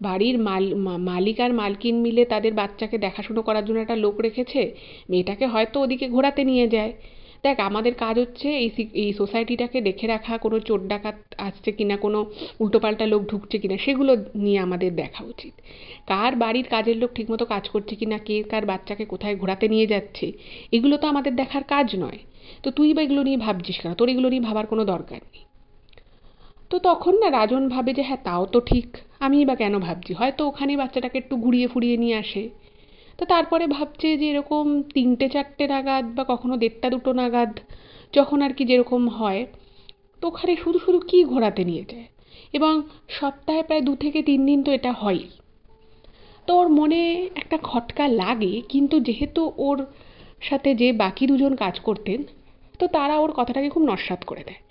বাড়ির মালিক আর মালকিন মিলে তাদের বাচ্চাকে দেখাশুনো করার জন্য একটা লোক রেখেছে, মেয়েটাকে হয়তো ওদিকে ঘোরাতে নিয়ে যায়। দেখ আমাদের কাজ হচ্ছে এই সোসাইটিটাকে দেখে রাখা, কোনো চোর ডাকাত আসছে কিনা, কোনো উল্টোপাল্টা লোক ঢুকছে কিনা সেগুলো নিয়ে আমাদের দেখা উচিত। কার বাড়ির কাজের লোক ঠিকমতো কাজ করছে কিনা, কে কার বাচ্চাকে কোথায় ঘোরাতে নিয়ে যাচ্ছে, এগুলো তো আমাদের দেখার কাজ নয়। তো তুই বা এগুলো নিয়ে ভাবছিস কেন, তোর এগুলো নিয়ে ভাবার কোনো দরকার নেই। তো তখন না রাজন ভাবে যে হ্যাঁ তাও তো ঠিক, আমিই বা কেন ভাবছি, হয়তো ওখানে বাচ্চাটাকে একটু ঘুরিয়ে ফুরিয়ে নিয়ে আসে। তো তারপরে ভাবছে যে এরকম 3টে 4টে নাগাদ বা কখনো 1:30 2 নাগাদ যখন আর কি যেরকম হয়, তো ওখানে শুধু শুধু কি ঘোরাতে নিয়ে যায়, এবং সপ্তাহে প্রায় 2 থেকে 3 দিন তো এটা হয়ই। তো ওর মনে একটা খটকা লাগে, কিন্তু যেহেতু ওর সাথে যে বাকি দুজন কাজ করতেন, তো তারা ওর কথাটাকে খুব নস্যাৎ করে দেয়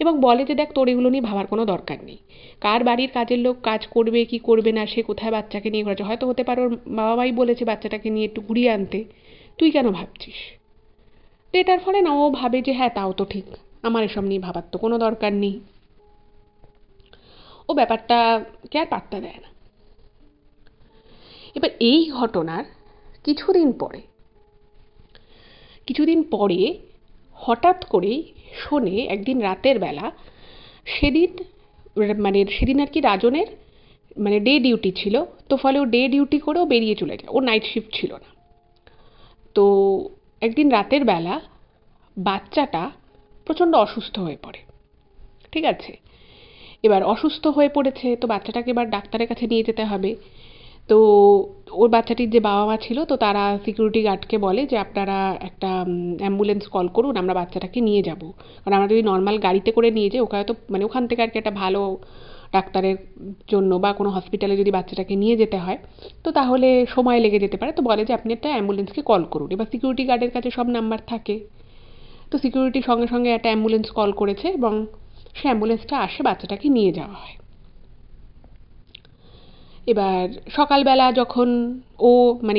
এবং বলে যে দেখ তোর এগুলো নিয়ে ভাবার কোনো দরকার নেই, কার বাড়ির কাজের লোক কাজ করবে কি করবে না, সে কোথায় বাচ্চাকে নিয়ে ঘোরাচ্ছে, হয়তো হতে পারে ওর বাবা মাই বলেছে বাচ্চাটাকে নিয়ে একটু ঘুরিয়ে আনতে, তুই কেন ভাবছিস। তো এটার ফলে না ও ভাবে যে হ্যাঁ তাও তো ঠিক, আমার এসব নিয়ে ভাবার তো কোনো দরকার নেই। ও ব্যাপারটাকে আর পাত্তা দেয় না। এবার এই ঘটনার কিছুদিন পরে হঠাৎ করেই শোনে একদিন রাতের বেলা, সেদিন সেদিন আর কি রাজনের ডে ডিউটি ছিল, তো ফলে ও ডে ডিউটি করেও বেরিয়ে চলে যায়, ও নাইট শিফট ছিল না। তো একদিন রাতের বেলা বাচ্চাটা প্রচণ্ড অসুস্থ হয়ে পড়ে, ঠিক আছে। এবার অসুস্থ হয়ে পড়েছে, তো বাচ্চাটাকে এবার ডাক্তারের কাছে নিয়ে যেতে হবে। তো ওর বাচ্চাটির যে বাবা মা ছিল, তো তারা সিকিউরিটি গার্ডকে বলে যে আপনারা একটা অ্যাম্বুলেন্স কল করুন, আমরা বাচ্চাটাকে নিয়ে যাব। কারণ আমরা যদি নর্মাল গাড়িতে করে নিয়ে যাই, ওখানে তো ওখান থেকে আর কি একটা ভালো ডাক্তারের জন্য বা কোনো হসপিটালে যদি বাচ্চাটাকে নিয়ে যেতে হয়, তো তাহলে সময় লেগে যেতে পারে। তো বলে যে আপনি একটা অ্যাম্বুলেন্সকে কল করুন। এবার সিকিউরিটি গার্ডের কাছে সব নাম্বার থাকে, তো সিকিউরিটি সঙ্গে সঙ্গে একটা অ্যাম্বুলেন্স কল করেছে এবং সে অ্যাম্বুলেন্সটা আসে, বাচ্চাটাকে নিয়ে যাওয়া হয়। এবার সকালবেলা যখন ও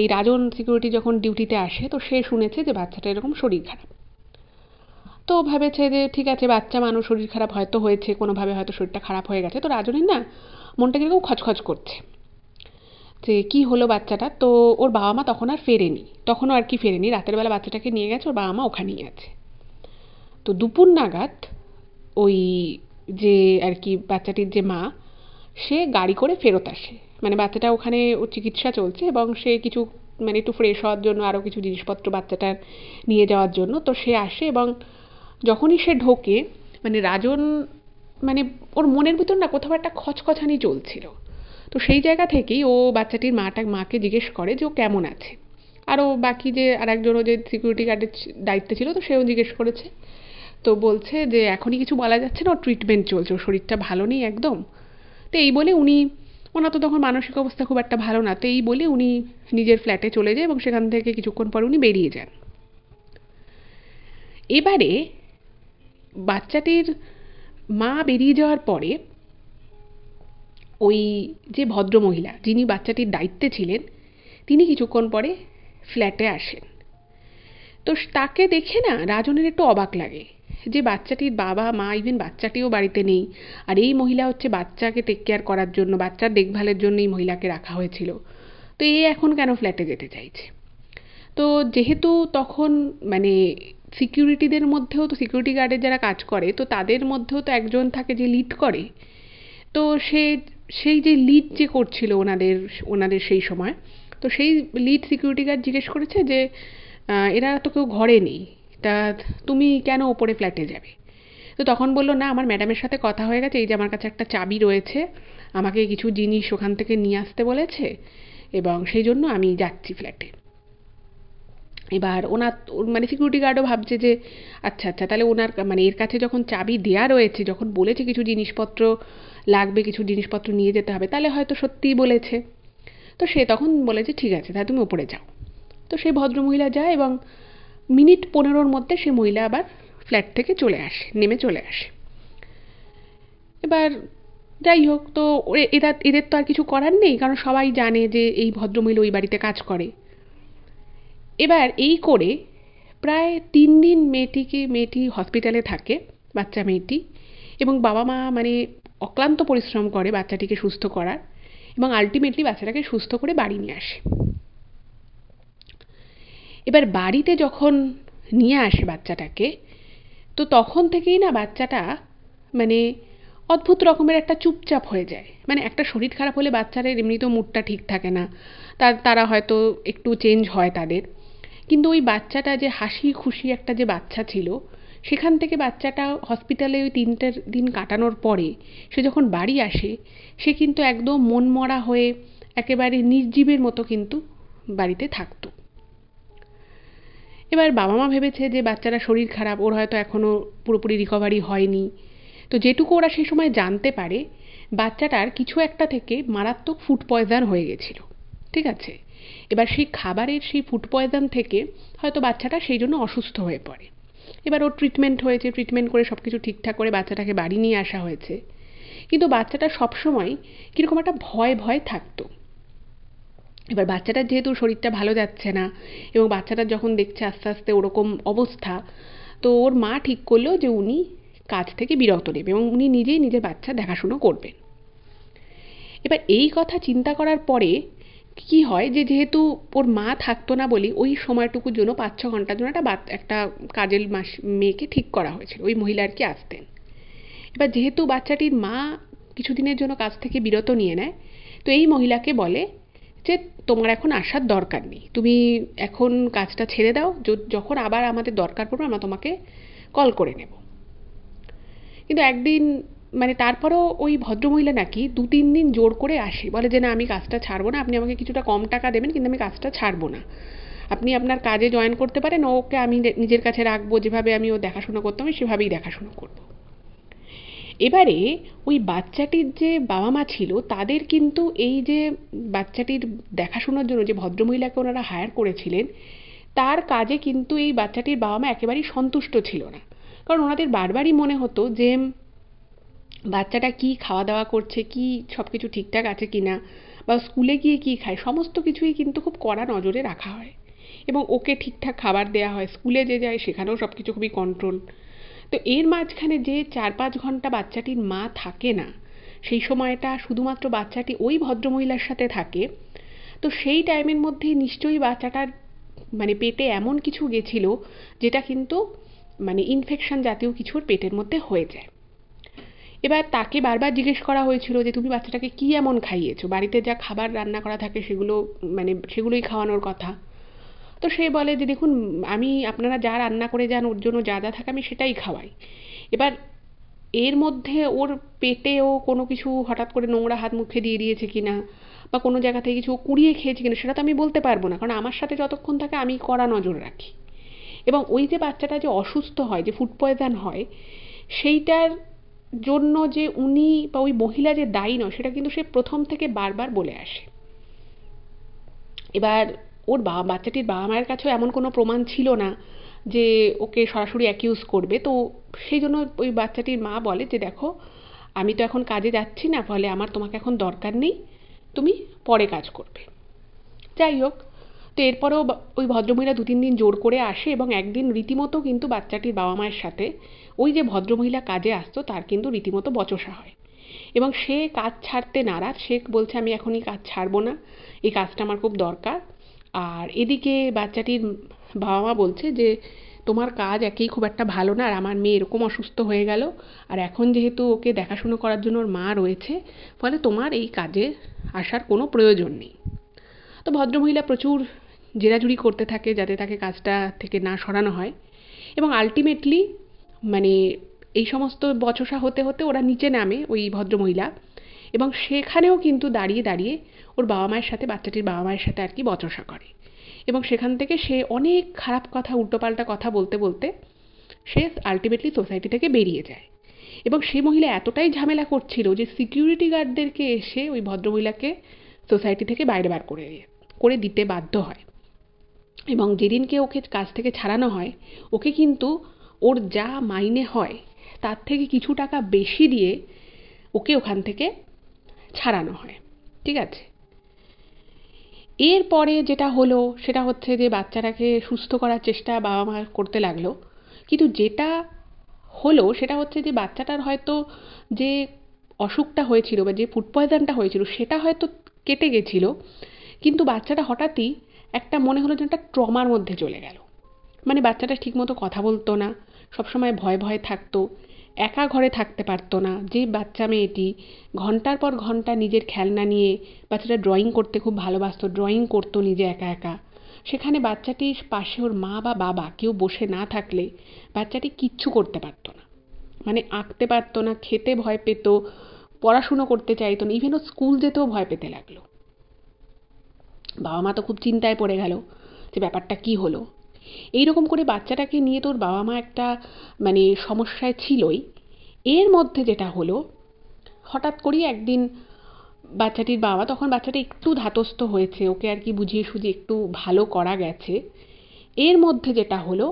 এই রাজন সিকিউরিটি যখন ডিউটিতে আসে, তো সে শুনেছে যে বাচ্চাটা এরকম শরীর খারাপ। তো ভেবেছে যে ঠিক আছে, বাচ্চা মানুষ, শরীর খারাপ হয়তো হয়েছে, কোনোভাবে হয়তো শরীরটা খারাপ হয়ে গেছে। তো রাজনের না মনটা কিরকম খচখচ করছে যে কি হলো বাচ্চাটা। তো ওর বাবা মা তখন আর ফেরেনি, তখনও আর কি ফেরেনি, রাতের বেলা বাচ্চাটাকে নিয়ে গেছে, ওর বাবা মা ওখানেই আছে। তো দুপুর নাগাদ ওই যে আর কি বাচ্চাটির যে মা, সে গাড়ি করে ফেরত আসে। বাচ্চাটা ওখানে ওর চিকিৎসা চলছে এবং সে কিছু একটু ফ্রেশ হওয়ার জন্য আরও কিছু জিনিসপত্র বাচ্চাটার নিয়ে যাওয়ার জন্য তো সে আসে। এবং যখনই সে ঢোকে রাজন ওর মনের ভিতর না কোথাও একটা খচখচানি চলছিল। তো সেই জায়গা থেকেই ও বাচ্চাটির মাকে জিজ্ঞেস করে যে ও কেমন আছে। আরও বাকি যে আর একজনও যে সিকিউরিটি গার্ডের দায়িত্বে ছিল, তো সেও জিজ্ঞেস করেছে। তো বলছে যে এখনই কিছু বলা যাচ্ছে না, ওর ট্রিটমেন্ট চলছে, ওর শরীরটা ভালো নেই একদম। তো এই বলে ওনার তো তখন মানসিক অবস্থা খুব একটা ভালো না, তো এই বলে উনি নিজের ফ্ল্যাটে চলে যায় এবং সেখান থেকে কিছুক্ষণ পর উনি বেরিয়ে যান। এবারে বাচ্চাটির মা বেরিয়ে যাওয়ার পরে ওই যে ভদ্রমহিলা যিনি বাচ্চাটির দায়িত্বে ছিলেন, তিনি কিছুক্ষণ পরে ফ্ল্যাটে আসেন। তো তাকে দেখে না রাজনের একটু অবাক লাগে যে বাচ্চাটির বাবা মা, ইভেন বাচ্চাটিও বাড়িতে নেই, আর এই মহিলা হচ্ছে বাচ্চাকে টেক কেয়ার করার জন্য, বাচ্চার দেখভালের জন্য এই মহিলাকে রাখা হয়েছিল। তো এ এখন কেন ফ্ল্যাটে যেতে চাইছে। তো যেহেতু তখন সিকিউরিটিদের মধ্যেও তো সিকিউরিটি গার্ডের যারা কাজ করে, তো তাদের মধ্যেও তো একজন থাকে যে লিড করে। তো সেই যে লিড যে করছিল ওনাদের সেই সময়, তো সেই লিড সিকিউরিটি গার্ড জিজ্ঞেস করেছে যে এরা তো কেউ ঘরে নেই, তা তুমি কেন ওপরে ফ্ল্যাটে যাবে। তো তখন বললো না, আমার ম্যাডামের সাথে কথা হয়ে গেছে, এই যে আমার কাছে একটা চাবি রয়েছে, আমাকে কিছু জিনিস ওখান থেকে নিয়ে আসতে বলেছে এবং সেই জন্য আমি যাচ্ছি ফ্ল্যাটে। এবার ওনার সিকিউরিটি গার্ডও ভাবছে যে আচ্ছা আচ্ছা, তাহলে ওনার এর কাছে যখন চাবি দেওয়া রয়েছে, যখন বলেছে কিছু জিনিসপত্র লাগবে, কিছু জিনিসপত্র নিয়ে যেতে হবে, তাহলে হয়তো সত্যিই বলেছে। তো সে তখন বলেছে ঠিক আছে, তাহলে তুমি উপরে যাও। তো সেই ভদ্রমহিলা যায় এবং মিনিট 15-র মধ্যে সে মহিলা আবার ফ্ল্যাট থেকে নেমে চলে আসে। এবার যাই হোক, তো এরা এদের তো আর কিছু করার নেই, কারণ সবাই জানে যে এই ভদ্রমহিলা ওই বাড়িতে কাজ করে। এবার এই করে প্রায় 3 দিন মেয়েটি হসপিটালে থাকে, বাচ্চা মেয়েটি, এবং বাবা মা মানে অক্লান্ত পরিশ্রম করে বাচ্চাটিকে সুস্থ করার, এবং আলটিমেটলি বাচ্চাটাকে সুস্থ করে বাড়ি নিয়ে আসে। এবার বাড়িতে যখন নিয়ে আসে বাচ্চাটাকে, তো তখন থেকেই না বাচ্চাটা মানে অদ্ভুত রকমের একটা চুপচাপ হয়ে যায়। মানে একটা শরীর খারাপ হলে বাচ্চাদের এমনিতেও মুডটা ঠিক থাকে না, তারা হয়তো একটু চেঞ্জ হয় তাদের। কিন্তু ওই বাচ্চাটা যে হাসি খুশি একটা যে বাচ্চা ছিল, সেখান থেকে বাচ্চাটা হসপিটালে ওই 3 দিন কাটানোর পরে সে যখন বাড়ি আসে, সে কিন্তু একদম মনমরা হয়ে একেবারে নির্জীবের মতো কিন্তু বাড়িতে থাকতো। এবার বাবা মা ভেবেছে যে বাচ্চারা শরীর খারাপ, ওর হয়তো এখনও পুরোপুরি রিকভারি হয়নি। তো যেটুকু ওরা সেই সময় জানতে পারে, বাচ্চাটার কিছু একটা থেকে মারাত্মক ফুড পয়জন হয়ে গেছিল, ঠিক আছে? এবার সেই খাবারের সেই ফুড পয়জন থেকে হয়তো বাচ্চাটা সেই জন্য অসুস্থ হয়ে পড়ে। এবার ওর ট্রিটমেন্ট হয়েছে, ট্রিটমেন্ট করে সব কিছু ঠিকঠাক করে বাচ্চাটাকে বাড়ি নিয়ে আসা হয়েছে। কিন্তু বাচ্চাটা সবসময় কীরকম একটা ভয় ভয় থাকতো। এবার বাচ্চাটার যেহেতু শরীরটা ভালো যাচ্ছে না, এবং বাচ্চাটার যখন দেখছে আস্তে আস্তে ওরকম অবস্থা, তো ওর মা ঠিক করলো যে উনি কাজ থেকে বিরত নেবে এবং উনি নিজেই নিজের বাচ্চা দেখাশুনো করবেন। এবার এই কথা চিন্তা করার পরে কি হয়, যে যেহেতু ওর মা থাকতো না বলে ওই সময়টুকুর জন্য 5-6 ঘন্টার জন্য একটা কাজের মেয়েকে ঠিক করা হয়েছিল, ওই মহিলা আর কি আসতেন। এবার যেহেতু বাচ্চাটির মা কিছুদিনের জন্য কাজ থেকে বিরত নিয়ে নেয়, তো এই মহিলাকে বলে যে তোমার এখন আসার দরকার নেই, তুমি এখন কাজটা ছেড়ে দাও, যখন আবার আমাদের দরকার পড়বে আমরা তোমাকে কল করে নেব। কিন্তু একদিন মানে তারপরও ওই ভদ্রমহিলা নাকি 2-3 দিন জোর করে আসে, বলে যে না আমি কাজটা ছাড়বো না, আপনি আমাকে কিছুটা কম টাকা দেবেন কিন্তু আমি কাজটা ছাড়বো না, আপনি আপনার কাজে জয়েন করতে পারেন, ওকে আমি নিজের কাছে রাখবো, যেভাবে আমি ও দেখাশোনা করতাম আমি সেভাবেই দেখাশোনা করবো। এবারে ওই বাচ্চাটির যে বাবা মা ছিল, তাদের কিন্তু এই যে বাচ্চাটির দেখাশোনার জন্য যে ভদ্রমহিলাকে ওনারা হায়ার করেছিলেন, তার কাজে কিন্তু এই বাচ্চাটির বাবা মা একেবারেই সন্তুষ্ট ছিল না। কারণ ওনাদের বারবারই মনে হতো যে বাচ্চাটা কি খাওয়া দাওয়া করছে, কি সব কিছু ঠিকঠাক আছে কিনা, বা স্কুলে গিয়ে কি খায়, সমস্ত কিছুই কিন্তু খুব কড়া নজরে রাখা হয়, এবং ওকে ঠিকঠাক খাবার দেওয়া হয়, স্কুলে যে যায় সেখানেও সব কিছু খুবই কন্ট্রোল। তো এর মাঝখানে যে 4-5 ঘন্টা বাচ্চাটির মা থাকে না, সেই সময়টা শুধুমাত্র বাচ্চাটি ওই ভদ্রমহিলার সাথে থাকে। তো সেই টাইমের মধ্যে নিশ্চয়ই বাচ্চাটার মানে পেটে এমন কিছু গেছিল যেটা কিন্তু মানে ইনফেকশন জাতীয় কিছুর পেটের মধ্যে হয়ে যায়। এবার তাকে বারবার জিজ্ঞেস করা হয়েছিল যে তুমি বাচ্চাটাকে কি এমন খাইয়েছো, বাড়িতে যা খাবার রান্না করা থাকে সেগুলো মানে সেগুলোই খাওয়ানোর কথা। তো সে বলে যে দেখুন, আমি আপনারা যা রান্না করে যান ওর জন্য যা যা থাকে আমি সেটাই খাওয়াই। এবার এর মধ্যে ওর পেটে ও কোনো কিছু হঠাৎ করে নোংরা হাত মুখে দিয়ে দিয়েছে কিনা, বা কোনো জায়গা থেকে কিছু কুড়িয়ে খেয়েছে কিনা, সেটা তো আমি বলতে পারবো না, কারণ আমার সাথে যতক্ষণ থাকে আমি কড়া নজর রাখি। এবং ওই যে বাচ্চাটা যে অসুস্থ হয়, যে ফুড পয়জন হয়, সেইটার জন্য যে উনি বা ওই মহিলা যে দায়ী নয়, সেটা কিন্তু সে প্রথম থেকে বারবার বলে আসে। এবার ওর বাচ্চাটির বাবা মায়ের কাছেও এমন কোনো প্রমাণ ছিল না যে ওকে সরাসরি অ্যাকিউজ করবে। তো সেই জন্য ওই বাচ্চাটির মা বলে যে দেখো, আমি তো এখন কাজে যাচ্ছি না, ফলে আমার তোমাকে এখন দরকার নেই, তুমি পরে কাজ করবে। যাই হোক, তো এরপরেও ওই ভদ্রমহিলা 2-3 দিন জোর করে আসে, এবং একদিন রীতিমতো কিন্তু বাচ্চাটির বাবা মায়ের সাথে ওই যে ভদ্রমহিলা কাজে আসতো তার কিন্তু রীতিমতো বচসা হয়, এবং সে কাজ ছাড়তে নারাজ। সে বলছে আমি এখনই কাজ ছাড়বো না, এই কাজটা আমার খুব দরকার। আর এদিকে বাচ্চাটির বাবা মা বলছে যে তোমার কাজ একেই খুব একটা ভালো না, আর আমার মেয়ে এরকম অসুস্থ হয়ে গেল, আর এখন যেহেতু ওকে দেখাশুনো করার জন্য ওর মা রয়েছে, ফলে তোমার এই কাজে আসার কোনো প্রয়োজন নেই। তো ভদ্রমহিলা প্রচুর জেরাজুরি করতে থাকে যাতে তাকে কাজটা থেকে না সরানো হয়, এবং আলটিমেটলি মানে এই সমস্ত বচসা হতে হতে ওরা নিচে নামে ওই ভদ্রমহিলা, এবং সেখানেও কিন্তু দাঁড়িয়ে দাঁড়িয়ে ওর বাবা মায়ের সাথে, বাচ্চাটির বাবা মায়ের সাথে আর কি বচসা করে, এবং সেখান থেকে সে অনেক খারাপ কথা, উল্টোপাল্টা কথা বলতে বলতে সে আলটিমেটলি সোসাইটি থেকে বেরিয়ে যায়। এবং সেই মহিলা এতটাই ঝামেলা করছিল যে সিকিউরিটি গার্ডদেরকে এসে ওই ভদ্রমহিলাকে সোসাইটি থেকে বাইরে বার করে দিতে বাধ্য হয়। এবং যেদিনকে ওকে কাজ থেকে ছাড়ানো হয়, ওকে কিন্তু ওর যা মাইনে হয় তার থেকে কিছু টাকা বেশি দিয়ে ওকে ওখান থেকে ছাড়ানো হয়। ঠিক আছে, এরপরে যেটা হলো সেটা হচ্ছে যে বাচ্চাটাকে সুস্থ করার চেষ্টা বাবা মা করতে লাগলো, কিন্তু যেটা হলো সেটা হচ্ছে যে বাচ্চাটার হয়তো যে অসুখটা হয়েছিল বা যে ফুড পয়জনটা হয়েছিল সেটা হয়তো কেটে গেছিল, কিন্তু বাচ্চাটা হঠাৎই একটা মনে হলো যেন একটা ট্রমার মধ্যে চলে গেল। মানে বাচ্চাটা ঠিকমতো কথা বলতো না, সবসময় ভয়ে ভয়ে থাকতো, একা ঘরে থাকতে পারতো না। যে বাচ্চা মেয়েটি ঘন্টার পর ঘন্টা নিজের খেলনা নিয়ে, বাচ্চাটা ড্রয়িং করতে খুব ভালোবাসতো, ড্রয়িং করতো নিজে একা একা, সেখানে বাচ্চাটির পাশে ওর মা বা বাবা কেউ বসে না থাকলে বাচ্চাটি কিচ্ছু করতে পারতো না। মানে আঁকতে পারতো না, খেতে ভয় পেত, পড়াশুনো করতে চাইতো না, ইভেন ও স্কুল যেতেও ভয় পেতে লাগলো। বাবা মা তো খুব চিন্তায় পড়ে গেল যে ব্যাপারটা কি হলো। এইরকম করে বাচ্চাটাকে নিয়ে তোর বাবা মা একটা মানে সমস্যায় ছিলই। এর মধ্যে যেটা হলো, হঠাৎ করেই একদিন বাচ্চাটির বাবা, তখন বাচ্চাটা একটু ধাতস্থ হয়েছে, ওকে আর কি বুঝিয়ে সুঝিয়ে একটু ভালো করা গেছে। এর মধ্যে যেটা হলো,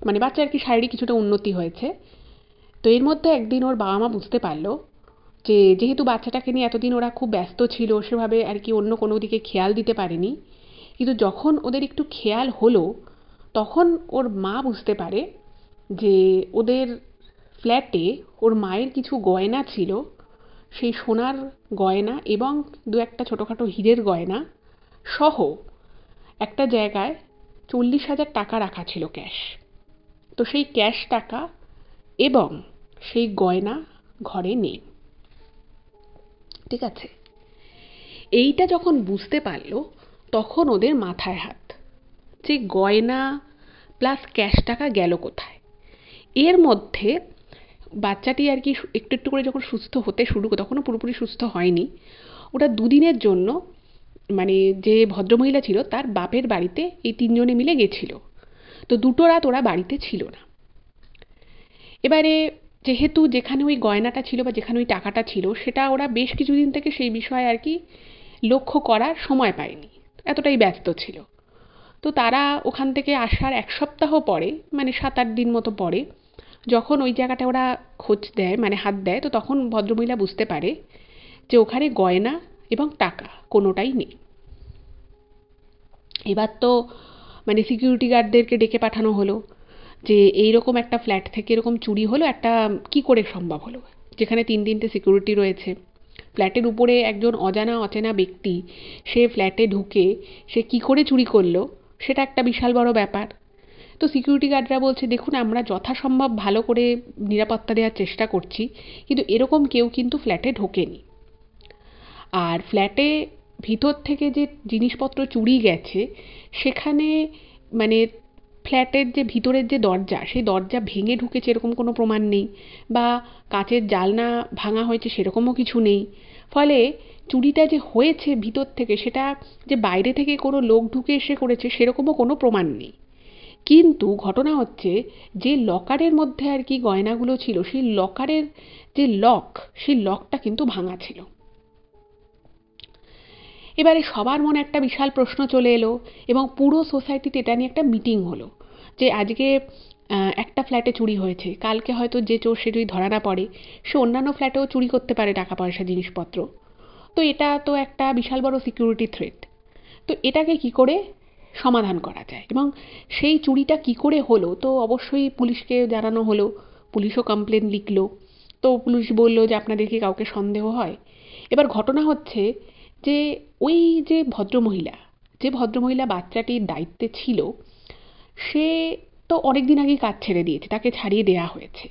মানে বাচ্চার আর কি শারীরিক কিছুটা উন্নতি হয়েছে। তো এর মধ্যে একদিন ওর বাবা মা বুঝতে পারলো যে যেহেতু বাচ্চাটাকে নিয়ে এতদিন ওরা খুব ব্যস্ত ছিল, সেভাবে আর কি অন্য কোনো দিকে খেয়াল দিতে পারেনি, কিন্তু যখন ওদের একটু খেয়াল হলো তখন ওর মা বুঝতে পারে যে ওদের ফ্ল্যাটে ওর মায়ের কিছু গয়না ছিল, সেই সোনার গয়না এবং দু একটা ছোটোখাটো হীরের গয়না সহ একটা জায়গায় 40,000 টাকা রাখা ছিল ক্যাশ। তো সেই ক্যাশ টাকা এবং সেই গয়না ঘরে নেই। ঠিক আছে, এইটা যখন বুঝতে পারলো তখন ওদের মাথায় হাত, যে গয়না প্লাস ক্যাশ টাকা গেল কোথায়। এর মধ্যে বাচ্চাটি আর কি একটু একটু করে যখন সুস্থ হতে শুরু করে, তখনও পুরোপুরি সুস্থ হয়নি, ওটা দুদিনের জন্য মানে যে ভদ্রমহিলা ছিল তার বাপের বাড়িতে এই তিনজনে মিলে গেছিল। তো দুটো রাত ওরা বাড়িতে ছিল না। এবারে যেহেতু যেখানে ওই গয়নাটা ছিল বা যেখানে ওই টাকাটা ছিল সেটা ওরা বেশ কিছুদিন থেকে সেই বিষয়ে আর কি লক্ষ্য করার সময় পায়নি, এতটাই ব্যস্ত ছিল। তো তারা ওখান থেকে আসার 1 সপ্তাহ পরে, মানে 7-8 দিন মতো পরে, যখন ওই জায়গাটা ওরা খোঁজ দেয় মানে হাত দেয়, তো তখন ভদ্রমহিলা বুঝতে পারে যে ওখানে গয়না এবং টাকা কোনোটাই নেই। এবার তো মানে সিকিউরিটি গার্ডদেরকে ডেকে পাঠানো হলো যে এইরকম একটা ফ্ল্যাট থেকে এরকম চুরি হলো, একটা কি করে সম্ভব হলো, যেখানে 3-3টে সিকিউরিটি রয়েছে। ফ্ল্যাটের উপরে একজন অজানা অচেনা ব্যক্তি সে ফ্ল্যাটে ঢুকে সে কি করে চুরি করলো সেটা একটা বিশাল বড় ব্যাপার। তো সিকিউরিটি গার্ডরা বলছে, দেখুন আমরা যথাসম্ভব ভালো করে নিরাপত্তা দেওয়ার চেষ্টা করছি, কিন্তু এরকম কেউ কিন্তু ফ্ল্যাটে ঢোকেনি। আর ফ্ল্যাটে ভিতর থেকে যে জিনিসপত্র চুরি গেছে সেখানে মানে ফ্ল্যাটের যে ভিতরের যে দরজা, সেই দরজা ভেঙে ঢুকেছে এরকম কোনো প্রমাণ নেই, বা কাচের জানলা ভাঙা হয়েছে সেরকমও কিছু নেই। ফলে চুরিটা যে হয়েছে ভিতর থেকে, সেটা যে বাইরে থেকে কোনো লোক ঢুকে এসে করেছে সেরকমও কোনো প্রমাণ নেই। কিন্তু ঘটনা হচ্ছে যে লকারের মধ্যে আর কি গয়নাগুলো ছিল, সেই লকারের যে লক, সেই লকটা কিন্তু ভাঙা ছিল। এবারে সবার মনে একটা বিশাল প্রশ্ন চলে এলো এবং পুরো সোসাইটিতে এটা নিয়ে একটা মিটিং হলো যে আজকে একটা ফ্ল্যাটে চুরি হয়েছে, কালকে হয়তো যে চোর সে যদি ধরা না পড়ে সে অন্যান্য ফ্ল্যাটেও চুরি করতে পারে টাকা পয়সা জিনিসপত্র। তো এটা তো একটা বিশাল বড় সিকিউরিটি থ্রেট। তো এটাকে কি করে সমাধান করা যায় এবং সেই চুরিটা কি করে হলো, তো অবশ্যই পুলিশকে জানানো হলো। পুলিশও কমপ্লেন লিখলো। তো পুলিশ বললো যে আপনাদের কি কাউকে সন্দেহ হয়। এবার ঘটনা হচ্ছে যে ওই যে ভদ্রমহিলা, যে ভদ্রমহিলা বাচ্চাটির দায়িত্বে ছিল, সে তো অনেক দিন আগেই কাজ ছেড়ে দিয়েছে, তাকে ছাড়িয়ে দেওয়া হয়েছে।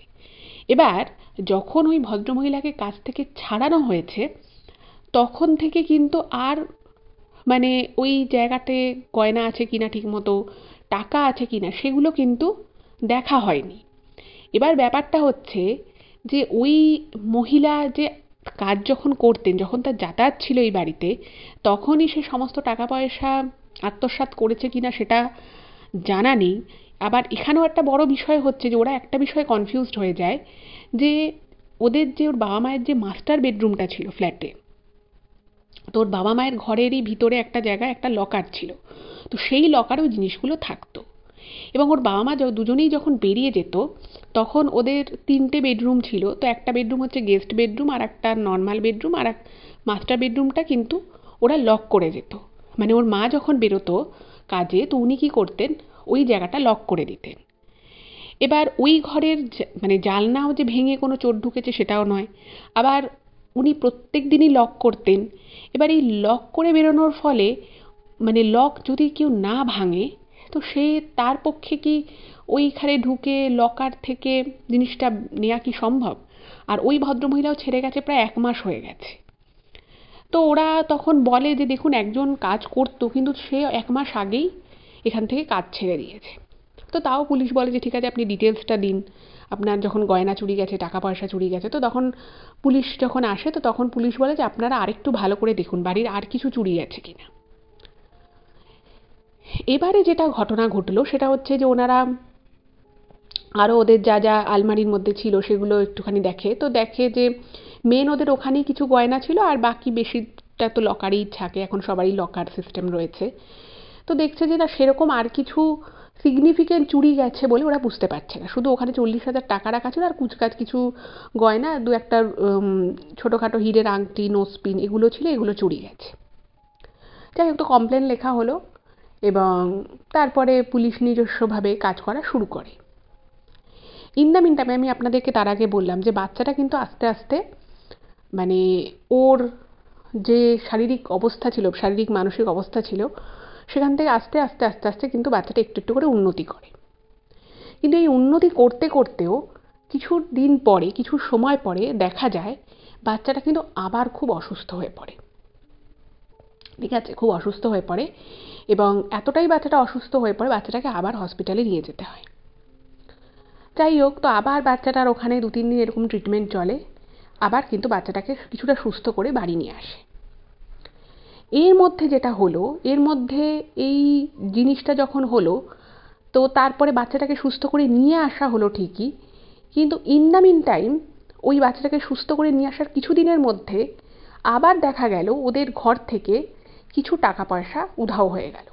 এবার যখন ওই ভদ্রমহিলাকে কাজ থেকে ছাড়ানো হয়েছে তখন থেকে কিন্তু আর মানে ওই জায়গাতে গয়না আছে কিনা ঠিক মতো, টাকা আছে কিনা সেগুলো কিন্তু দেখা হয়নি। এবার ব্যাপারটা হচ্ছে যে ওই মহিলা যে কাজ যখন করতেন, যখন তার যাতায়াত ছিল এই বাড়িতে, তখনই সে সমস্ত টাকা পয়সা আত্মসাৎ করেছে কিনা সেটা জানা নেই। আবার এখানেও একটা বড় বিষয় হচ্ছে যে ওরা একটা বিষয়ে কনফিউজড হয়ে যায় যে ওদের যে ওর বাবা মায়ের যে মাস্টার বেডরুমটা ছিল ফ্ল্যাটে, তো ওর বাবা মায়ের ঘরেরই ভিতরে একটা জায়গায় একটা লকার ছিল। তো সেই লকারেও জিনিসগুলো থাকতো এবং ওর বাবা মা দুজনেই যখন বেরিয়ে যেত তখন ওদের 3টে বেডরুম ছিল। তো একটা বেডরুম হচ্ছে গেস্ট বেডরুম, আর একটা নর্মাল বেডরুম, আর এক মাস্টার বেডরুমটা কিন্তু ওরা লক করে যেত। মানে ওর মা যখন বেরোতো কাজে, তো উনি কী করতেন, ওই জায়গাটা লক করে দিতেন। এবার ওই ঘরের মানে জানলাও যে ভেঙে কোনো চোর ঢুকেছে সেটাও নয়, আবার উনি প্রত্যেক দিনই লক করতেন। এবার এই লক করে বেরোনোর ফলে মানে লক যদি কেউ না ভাঙে, তো সে তার পক্ষে কি ওইখানে ঢুকে লকার থেকে জিনিসটা নেওয়া কি সম্ভব? আর ওই ভদ্রমহিলাও ছেড়ে গেছে, প্রায় 1 মাস হয়ে গেছে। তো ওরা তখন বলে যে দেখুন, একজন কাজ করতো কিন্তু সে 1 মাস আগেই এখান থেকে কাজ ছেড়ে দিয়েছে। তো তাও পুলিশ বলে যে ঠিক আছে, আপনি ডিটেলসটা দিন, আপনার যখন গয়না চুরি গেছে, টাকা পয়সা চুরি গেছে। তো তখন পুলিশ যখন আসে, তো তখন পুলিশ বলে যে আপনারা আরেকটু ভালো করে দেখুন বাড়ির আর কিছু চুরি গেছে কিনা। এবারে যেটা ঘটনা ঘটলো সেটা হচ্ছে যে ওনারা আরও ওদের যা যা আলমারির মধ্যে ছিল সেগুলো একটুখানি দেখে। তো দেখে যে মেন ওদের ওখানেই কিছু গয়না ছিল, আর বাকি বেশিটা তো লকারেই থাকে, এখন সবারই লকার সিস্টেম রয়েছে। তো দেখছে যে না, সেরকম আর কিছু সিগনিফিকেন্ট চুরি গেছে বলে ওরা বুঝতে পারছে না। শুধু ওখানে 40,000 টাকা রাখা ছিল, আর কুচকাচ কিছু গয়না, দু একটা ছোটোখাটো হীরের আংটি, নোজপিন এগুলো ছিল, এগুলো চুরি গেছে। যাই হোক, তো কমপ্লেন লেখা হলো এবং তারপরে পুলিশ নিজস্বভাবে কাজ করা শুরু করে। ইন দ্য মিনটাইমে আমি আপনাদেরকে তার আগে বললাম যে বাচ্চাটা কিন্তু আস্তে আস্তে মানে ওর যে শারীরিক অবস্থা ছিল, শারীরিক মানসিক অবস্থা ছিল, সেখান থেকে আস্তে আস্তে আস্তে আস্তে কিন্তু বাচ্চাটা একটু একটু করে উন্নতি করে। কিন্তু এই উন্নতি করতে করতেও কিছু দিন পরে, কিছু সময় পরে দেখা যায় বাচ্চাটা কিন্তু আবার খুব অসুস্থ হয়ে পড়ে। ঠিক আছে, খুব অসুস্থ হয়ে পড়ে এবং এতটাই বাচ্চাটা অসুস্থ হয়ে পড়ে বাচ্চাটাকে আবার হসপিটালে নিয়ে যেতে হয়। যাই হোক, তো আবার বাচ্চাটার ওখানে 2-3 দিন এরকম ট্রিটমেন্ট চলে, আবার কিন্তু বাচ্চাটাকে কিছুটা সুস্থ করে বাড়ি নিয়ে আসে। এর মধ্যে যেটা হলো, এর মধ্যে এই জিনিসটা যখন হলো, তো তারপরে বাচ্চাটাকে সুস্থ করে নিয়ে আসা হলো ঠিকই, কিন্তু ইন দ্য মিন টাইম ওই বাচ্চাটাকে সুস্থ করে নিয়ে আসার কিছুদিনের মধ্যে আবার দেখা গেল ওদের ঘর থেকে কিছু টাকা পয়সা উধাও হয়ে গেল।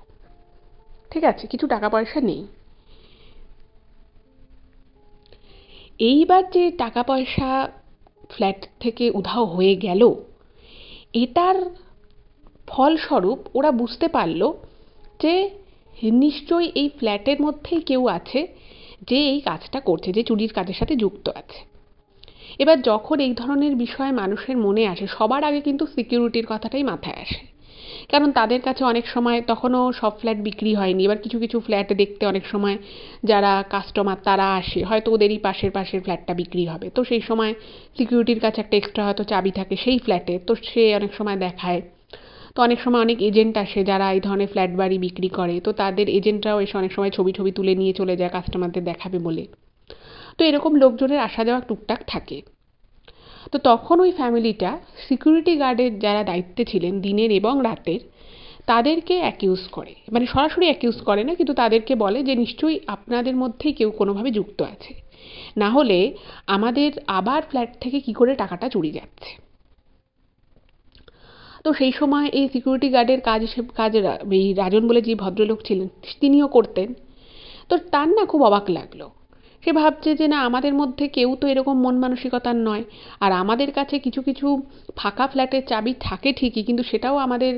ঠিক আছে, কিছু টাকা পয়সা নেই। এইবার যে টাকা পয়সা ফ্ল্যাট থেকে উধাও হয়ে গেল, এটার ফলস্বরূপ ওরা বুঝতে পারল যে নিশ্চয়ই এই ফ্ল্যাটের মধ্যেই কেউ আছে যে এই কাজটা করছে, যে চুরির কাজের সাথে যুক্ত আছে। এবার যখন এই ধরনের বিষয় মানুষের মনে আসে, সবার আগে কিন্তু সিকিউরিটির কথাটাই মাথায় আসে, কারণ তাদের কাছে অনেক সময় তখনও সব ফ্ল্যাট বিক্রি হয়নি। এবার কিছু কিছু ফ্ল্যাট দেখতে অনেক সময় যারা কাস্টমার তারা আসে, হয়তো ওদেরই পাশের ফ্ল্যাটটা বিক্রি হবে, তো সেই সময় সিকিউরিটির কাছে একটা এক্সট্রা হয়তো চাবি থাকে সেই ফ্ল্যাটে, তো সে অনেক সময় দেখায়। তো অনেক সময় অনেক এজেন্ট আসে যারা এই ধরনের ফ্ল্যাট বাড়ি বিক্রি করে, তো তাদের এজেন্টরাও এসে অনেক সময় ছবি ছবি তুলে নিয়ে চলে যায় কাস্টমারদের দেখাবে বলে। তো এরকম লোকজনের আসা যাওয়া টুকটাক থাকে। তো তখন ওই ফ্যামিলিটা সিকিউরিটি গার্ডের যারা দায়িত্বে ছিলেন দিনের এবং রাতের, তাদেরকে অ্যাকিউজ করে, মানে সরাসরি অ্যাকিউজ করে না, কিন্তু তাদেরকে বলে যে নিশ্চয়ই আপনাদের মধ্যেই কেউ কোনোভাবে যুক্ত আছে, না হলে আমাদের আবার ফ্ল্যাট থেকে কি করে টাকাটা চুরি যাচ্ছে। তো সেই সময় এই সিকিউরিটি গার্ডের এই রাজন বলে যে ভদ্রলোক ছিলেন তিনিও করতেন। তো তার না খুব অবাক লাগলো। সে ভাবছে যে না, আমাদের মধ্যে কেউ তো এরকম মন মানসিকতার নয়, আর আমাদের কাছে কিছু কিছু ফাঁকা ফ্ল্যাটের চাবি থাকে ঠিকই, কিন্তু সেটাও আমাদের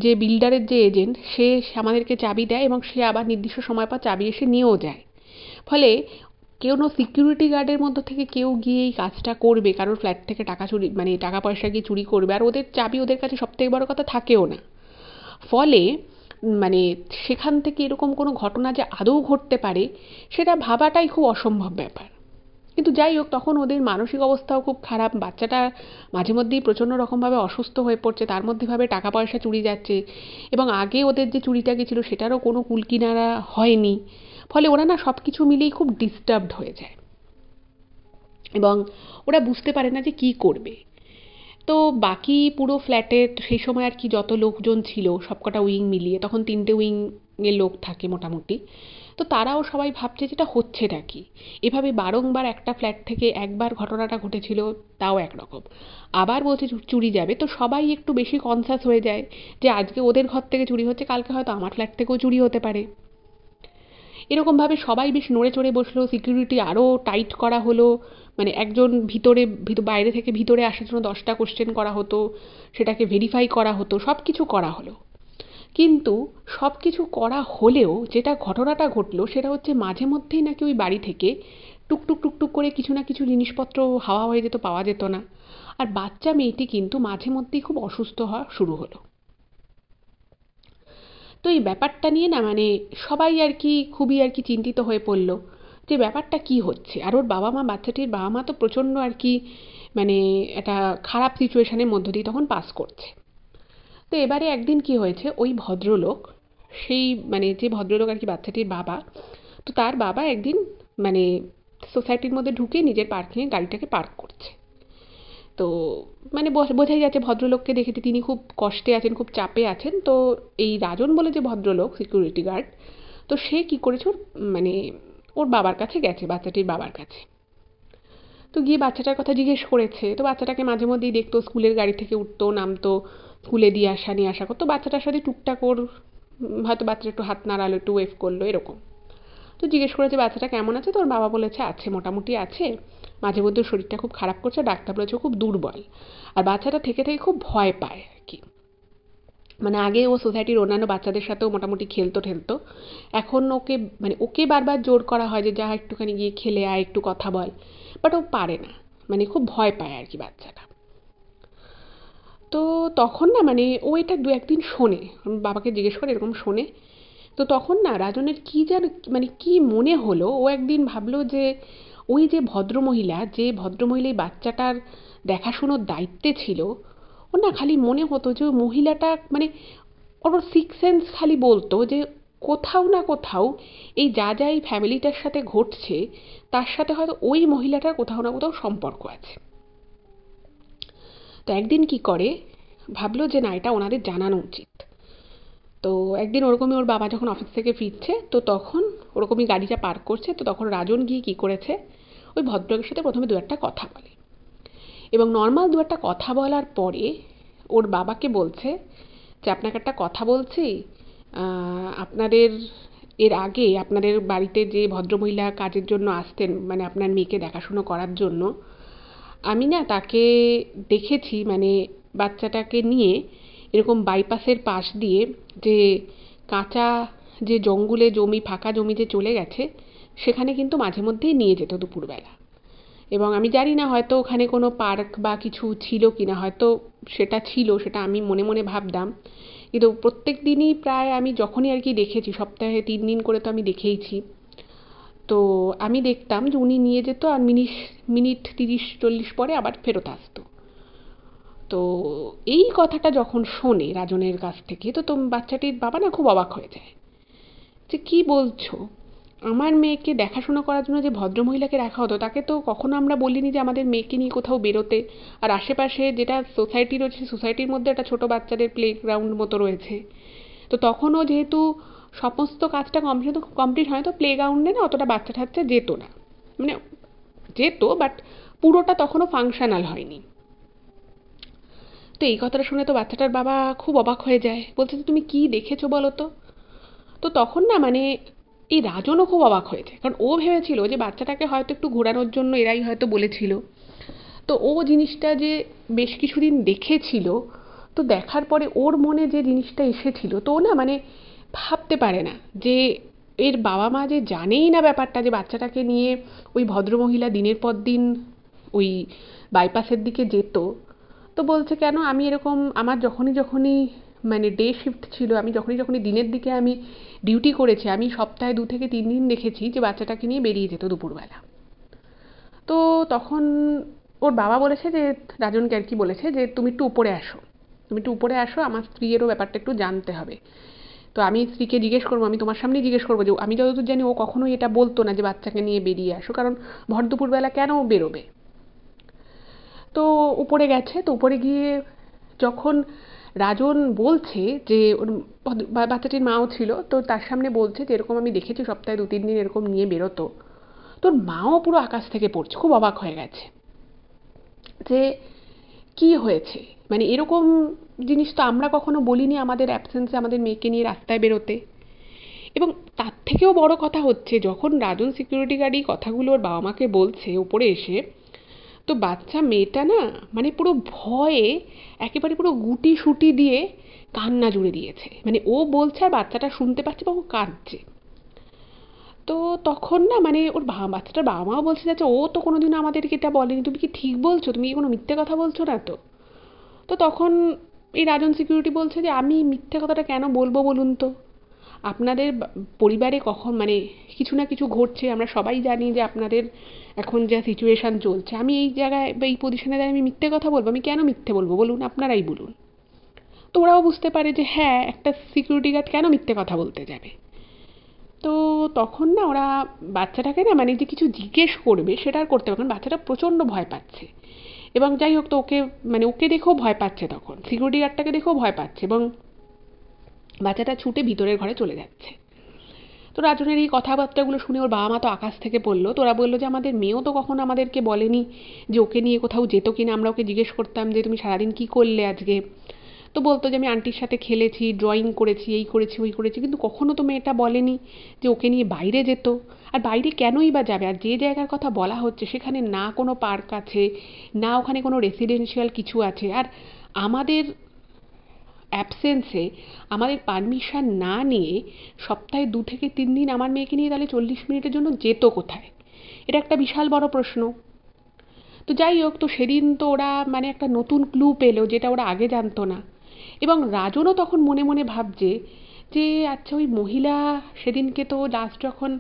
যে বিল্ডারের যে এজেন্ট সে আমাদেরকে চাবি দেয় এবং সে আবার নির্দিষ্ট সময় পর চাবি এসে নিয়েও যায়। ফলে কোনো সিকিউরিটি গার্ডের মধ্য থেকে কেউ গিয়ে এই কাজটা করবে, কারোর ফ্ল্যাট থেকে টাকা চুরি মানে টাকা পয়সা গিয়ে চুরি করবে, আর ওদের চাবি ওদের কাছে সবথেকে বড় কথা থাকেও না। ফলে মানে সেখান থেকে এরকম কোনো ঘটনা যে আদৌ ঘটতে পারে সেটা ভাবাটাই খুব অসম্ভব ব্যাপার। কিন্তু যাই হোক, তখন ওদের মানসিক অবস্থাও খুব খারাপ, বাচ্চাটা মাঝে মধ্যেই প্রচণ্ড রকমভাবে অসুস্থ হয়ে পড়ছে, তার মধ্যে ভাবে টাকা পয়সা চুরি যাচ্ছে, এবং আগে ওদের যে চুরিটা গেছিলো সেটারও কোনো কুলকিনারা হয়নি। ফলে ওরা না সব কিছু মিলেই খুব ডিস্টার্বড হয়ে যায় এবং ওরা বুঝতে পারে না যে কী করবে। তো বাকি পুরো ফ্ল্যাটের সেই সময় আর কি যত লোকজন ছিল সবকটা উইং মিলিয়ে, তখন 3টে উইংয়ের লোক থাকে মোটামুটি, তো তারাও সবাই ভাবছে যেটা হচ্ছেটা কি। এভাবে বারংবার একটা ফ্ল্যাট থেকে একবার ঘটনাটা ঘটেছিল, তাও একরকম, আবার বলছে চুরি যাবে, তো সবাই একটু বেশি কনসাস হয়ে যায় যে আজকে ওদের ঘর থেকে চুরি হচ্ছে, কালকে হয়তো আমার ফ্ল্যাট থেকেও চুরি হতে পারে। এরকমভাবে সবাই বেশ নড়ে চড়ে বসলো, সিকিউরিটি আরও টাইট করা হলো, মানে একজন বাইরে থেকে ভিতরে আসার জন্য 10টা কোশ্চেন করা হতো, সেটাকে ভেরিফাই করা হতো, সব কিছু করা হলো। কিন্তু সব কিছু করা হলেও যেটা ঘটনাটা ঘটলো সেটা হচ্ছে মাঝে মধ্যেই নাকি ওই বাড়ি থেকে টুকটুক টুকটুক করে কিছু না কিছু জিনিসপত্র হাওয়া হয়ে যেত, পাওয়া যেত না। আর বাচ্চা মেয়েটি কিন্তু মাঝে মধ্যেই খুব অসুস্থ হওয়া শুরু হলো। তো এই ব্যাপারটা নিয়ে না মানে সবাই আর কি খুবই আর কি চিন্তিত হয়ে পড়লো যে ব্যাপারটা কি হচ্ছে। আর ওর বাবা মা, বাচ্চাটির বাবা মা তো প্রচণ্ড আর কি মানে একটা খারাপ সিচুয়েশনের মধ্য দিয়ে তখন পাস করছে। তো এবারে একদিন কি হয়েছে, ওই ভদ্রলোক, সেই মানে যে ভদ্রলোক আর কি বাচ্চাটির বাবা, তো তার বাবা একদিন মানে সোসাইটির মধ্যে ঢুকে নিজের পার্কিংয়ে গাড়িটাকে পার্ক করছে। তো মানে বোঝাই যাচ্ছে ভদ্রলোককে দেখে তিনি খুব কষ্টে আছেন, খুব চাপে আছেন। তো এই রাজন বলে যে ভদ্রলোক সিকিউরিটি গার্ড, তো সে কি করেছে, মানে ওর বাবার কাছে গেছে, বাচ্চাটির বাবার কাছে। তো গিয়ে বাচ্চাটার কথা জিজ্ঞেস করেছে। তো বাচ্চাটাকে মাঝে মধ্যেই দেখতো, স্কুলের গাড়ি থেকে উঠতো নামতো, স্কুলে দিয়ে আসা নিয়ে আসা করতো। বাচ্চাটার সাথে টুকটাক ওর হয়তো বাচ্চাটা একটু হাত নাড়ালো, একটু ওয়েভ করলো, এরকম। তো জিজ্ঞেস করেছে বাচ্চাটা কেমন আছে, তো ওর বাবা বলেছে আছে, মোটামুটি আছে, মাঝে মধ্যে শরীরটা খুব খারাপ করছে, ডাক্তার বলেছে খুব দুর্বল। আর বাচ্চাটা থেকে থেকে খুব ভয় পায় আর কি। মানে আগে ও সোসাইটির অন্যান্য বাচ্চাদের সাথেও মোটামুটি খেলতো ঠেলতো, এখন ওকে মানে ওকে বারবার জোর করা হয় যে যা একটুখানি গিয়ে খেলে আয়, একটু কথা বল, বাট ও পারে না, মানে খুব ভয় পায় আর কি বাচ্চাটা। তো তখন না মানে ও এটা দু একদিন শোনে, বাবাকে জিজ্ঞেস করে এরকম শোনে। তো তখন না রাজনের কি যেন মানে কি মনে হলো, ও একদিন ভাবলো যে ওই যে ভদ্রমহিলা, যে ভদ্রমহিলা এই বাচ্চাটার দেখাশুনোর দায়িত্বে ছিল, ওর না খালি মনে হতো যে ওই মহিলাটা মানে ওর সিক্স সেন্স খালি বলতো যে কোথাও না কোথাও এই যা যা এই ফ্যামিলিটার সাথে ঘটছে তার সাথে হয়তো ওই মহিলাটার কোথাও না কোথাও সম্পর্ক আছে। তো একদিন কি করে ভাবলো যে না, এটা ওনাদের জানানো উচিত। তো একদিন ওরকমই ওর বাবা যখন অফিস থেকে ফিরছে, তো তখন ওরকমই গাড়িটা পার্ক করছে, তো তখন রাজন গিয়ে কী করেছে, ওই ভদ্রলোকের সাথে প্রথমে দু একটা কথা বলে, এবং নর্মাল দু একটা কথা বলার পরে ওর বাবাকে বলছে যে আপনাকে একটা কথা বলছি, আপনাদের এর আগে আপনাদের বাড়িতে যে ভদ্রমহিলা কাজের জন্য আসতেন, মানে আপনার মেয়েকে দেখাশুনো করার জন্য, আমি না তাকে দেখেছি মানে বাচ্চাটাকে নিয়ে এরকম বাইপাসের পাশ দিয়ে যে কাঁচা যে জঙ্গলে জমি, ফাঁকা জমি যে চলে গেছে, সেখানে কিন্তু মাঝে মধ্যেই নিয়ে যেত দুপুরবেলা। এবং আমি জানি না হয়তো ওখানে কোনো পার্ক বা কিছু ছিল কি না, হয়তো সেটা ছিল, সেটা আমি মনে মনে ভাবতাম। কিন্তু প্রত্যেক দিনই প্রায় আমি যখনই আর কি দেখেছি, সপ্তাহে 3 দিন করে তো আমি দেখেইছি, তো আমি দেখতাম যে উনি নিয়ে যেত আর মিনিট মিনিট 30-40 পরে আবার ফেরত আসতো। তো এই কথাটা যখন শোনে রাজনের কাছ থেকে, তো বাচ্চাটির বাবা না খুব অবাক হয়ে যায় যে কি বলছো, আমার মেয়েকে দেখাশোনা করার জন্য যে ভদ্রমহিলাকে রাখা হতো তাকে তো কখনো আমরা বলিনি যে আমাদের মেয়েকে নিয়ে কোথাও বেরোতে। আর আশেপাশে যেটা সোসাইটি রয়েছে, সোসাইটির মধ্যে একটা ছোট বাচ্চাদের প্লে গ্রাউন্ড মতো রয়েছে, তো তখনও যেহেতু সমস্ত কাজটা কমপ্লিট হয়, তো প্লে গ্রাউন্ডে না অতটা বাচ্চা ঠাচ্চা যেত না, মানে যেত বাট পুরোটা তখনও ফাংশনাল হয়নি। তো এই কথাটা শুনে তো বাচ্চাটার বাবা খুব অবাক হয়ে যায়, বলছে তুমি কি দেখেছো বলো তো। তো তখন না মানে এই রাজনও খুব অবাক হয়েছে, কারণ ও ভেবেছিল যে বাচ্চাটাকে হয়তো একটু ঘোরানোর জন্য এরাই হয়তো বলেছিল। তো ও জিনিসটা যে বেশ কিছুদিন দেখেছিল, তো দেখার পরে ওর মনে যে জিনিসটা এসেছিল, তো ও না মানে ভাবতে পারে না যে এর বাবা মা যে জানেই না ব্যাপারটা, যে বাচ্চাটাকে নিয়ে ওই ভদ্রমহিলা দিনের পর দিন ওই বাইপাসের দিকে যেত। তো বলছে কেন, আমি এরকম আমার যখনই যখনই মানে ডে শিফট ছিল, আমি যখনই যখনই দিনের দিকে আমি ডিউটি করেছি, আমি সপ্তাহে 2 থেকে 3 দিন দেখেছি যে বাচ্চাটাকে নিয়ে বেরিয়ে যেত দুপুরবেলা। তো তখন ওর বাবা বলেছে যে রাজনকে আর কি বলেছে যে তুমি একটু উপরে আসো, তুমি একটু উপরে আসো, আমার স্ত্রীরও ব্যাপারটা একটু জানতে হবে। তো আমি স্ত্রীকে জিজ্ঞেস করবো, আমি তোমার সামনেই জিজ্ঞেস করবো যে আমি যতদূর জানি ও কখনোই এটা বলতো না যে বাচ্চাকে নিয়ে বেরিয়ে আসো, কারণ ভর দুপুরবেলা কেন বেরোবে। তো উপরে গেছে, তো উপরে গিয়ে যখন রাজন বলছে যে ওর বাচ্চাটির মাও ছিল, তো তার সামনে বলছে যে এরকম আমি দেখেছি সপ্তাহে 2-3 দিন এরকম নিয়ে বেরোতো। তোর মাও পুরো আকাশ থেকে পড়ছে, খুব অবাক হয়ে গেছে যে কি হয়েছে, মানে এরকম জিনিস তো আমরা কখনো বলিনি আমাদের অ্যাবসেন্সে আমাদের মেয়েকে নিয়ে রাস্তায় বেরোতে। এবং তার থেকেও বড় কথা হচ্ছে, যখন রাজন সিকিউরিটি গার্ড এই কথাগুলো ওর বাবা মাকে বলছে ওপরে এসে, তো বাচ্চা মেয়েটা না মানে পুরো ভয়ে একেবারে পুরো গুটি সুটি দিয়ে কান্না জুড়ে দিয়েছে। মানে ও বলছে আর বাচ্চাটা শুনতে পাচ্ছে বা ও কাঁদছে। তো তখন না মানে ওর বাচ্চাটার বাবা মাও বলছে যাচ্ছে, ও তো কোনোদিনও আমাদেরকে এটা বলেনি, তুমি কি ঠিক বলছো, তুমি কি কোনো মিথ্যে কথা বলছো না তো? তো তখন এই রাজন সিকিউরিটি বলছে যে আমি মিথ্যে কথাটা কেন বলবো বলুন তো? আপনাদের পরিবারে কখন মানে কিছু না কিছু ঘটছে, আমরা সবাই জানি যে আপনাদের এখন যা সিচুয়েশান চলছে, আমি এই জায়গায় বা এই পজিশনে দাঁড়িয়ে আমি মিথ্যে কথা বলবো? আমি কেন মিথ্যে বলবো বলুন, আপনারাই বলুন। তো ওরাও বুঝতে পারে যে হ্যাঁ, একটা সিকিউরিটি গার্ড কেন মিথ্যে কথা বলতে যাবে। তো তখন না ওরা বাচ্চাটাকে না মানে যে কিছু জিজ্ঞেস করবে সেটা আর করতে পারবে, কারণ বাচ্চাটা প্রচণ্ড ভয় পাচ্ছে। এবং যাই হোক, তো ওকে মানে ওকে দেখেও ভয় পাচ্ছে, তখন সিকিউরিটি গার্ডটাকে দেখেও ভয় পাচ্ছে, এবং বাচ্চাটা ছুটে ভিতরের ঘরে চলে যাচ্ছে। তো রাজনের এই কথাবার্তাগুলো শুনে ওর বাবা মা তো আকাশ থেকে পড়লো। তো ওরা বললো যে আমাদের মেয়েও তো কখনো আমাদেরকে বলেনি যে ওকে নিয়ে কোথাও যেত কিনা। আমরা ওকে জিজ্ঞেস করতাম যে তুমি সারাদিন কী করলে আজকে, তো বলতো যে আমি আন্টির সাথে খেলেছি, ড্রয়িং করেছি, এই করেছি ওই করেছি, কিন্তু কখনো তো মেয়েটা বলেনি যে ওকে নিয়ে বাইরে যেত। আর বাইরে কেনই বা যাবে? আর যে জায়গার কথা বলা হচ্ছে সেখানে না কোনো পার্ক আছে, না ওখানে কোনো রেসিডেন্সিয়াল কিছু আছে। আর আমাদের অ্যাবসেন্সে, আমাদের পারমিশন না নিয়ে সপ্তাহে 2 থেকে 3 দিন আমার মেয়েকে নিয়ে তাহলে 40 মিনিটের জন্য যেত কোথায়? এটা একটা বিশাল বড় প্রশ্ন। তো যাই হোক, তো সেদিন তো ওরা মানে একটা নতুন ক্লু পেলো যেটা ওরা আগে জানতো না। এবং রাজনও তখন মনে মনে ভাবছে যে আচ্ছা, ওই মহিলা সেদিনকে তো লাস্ট যখন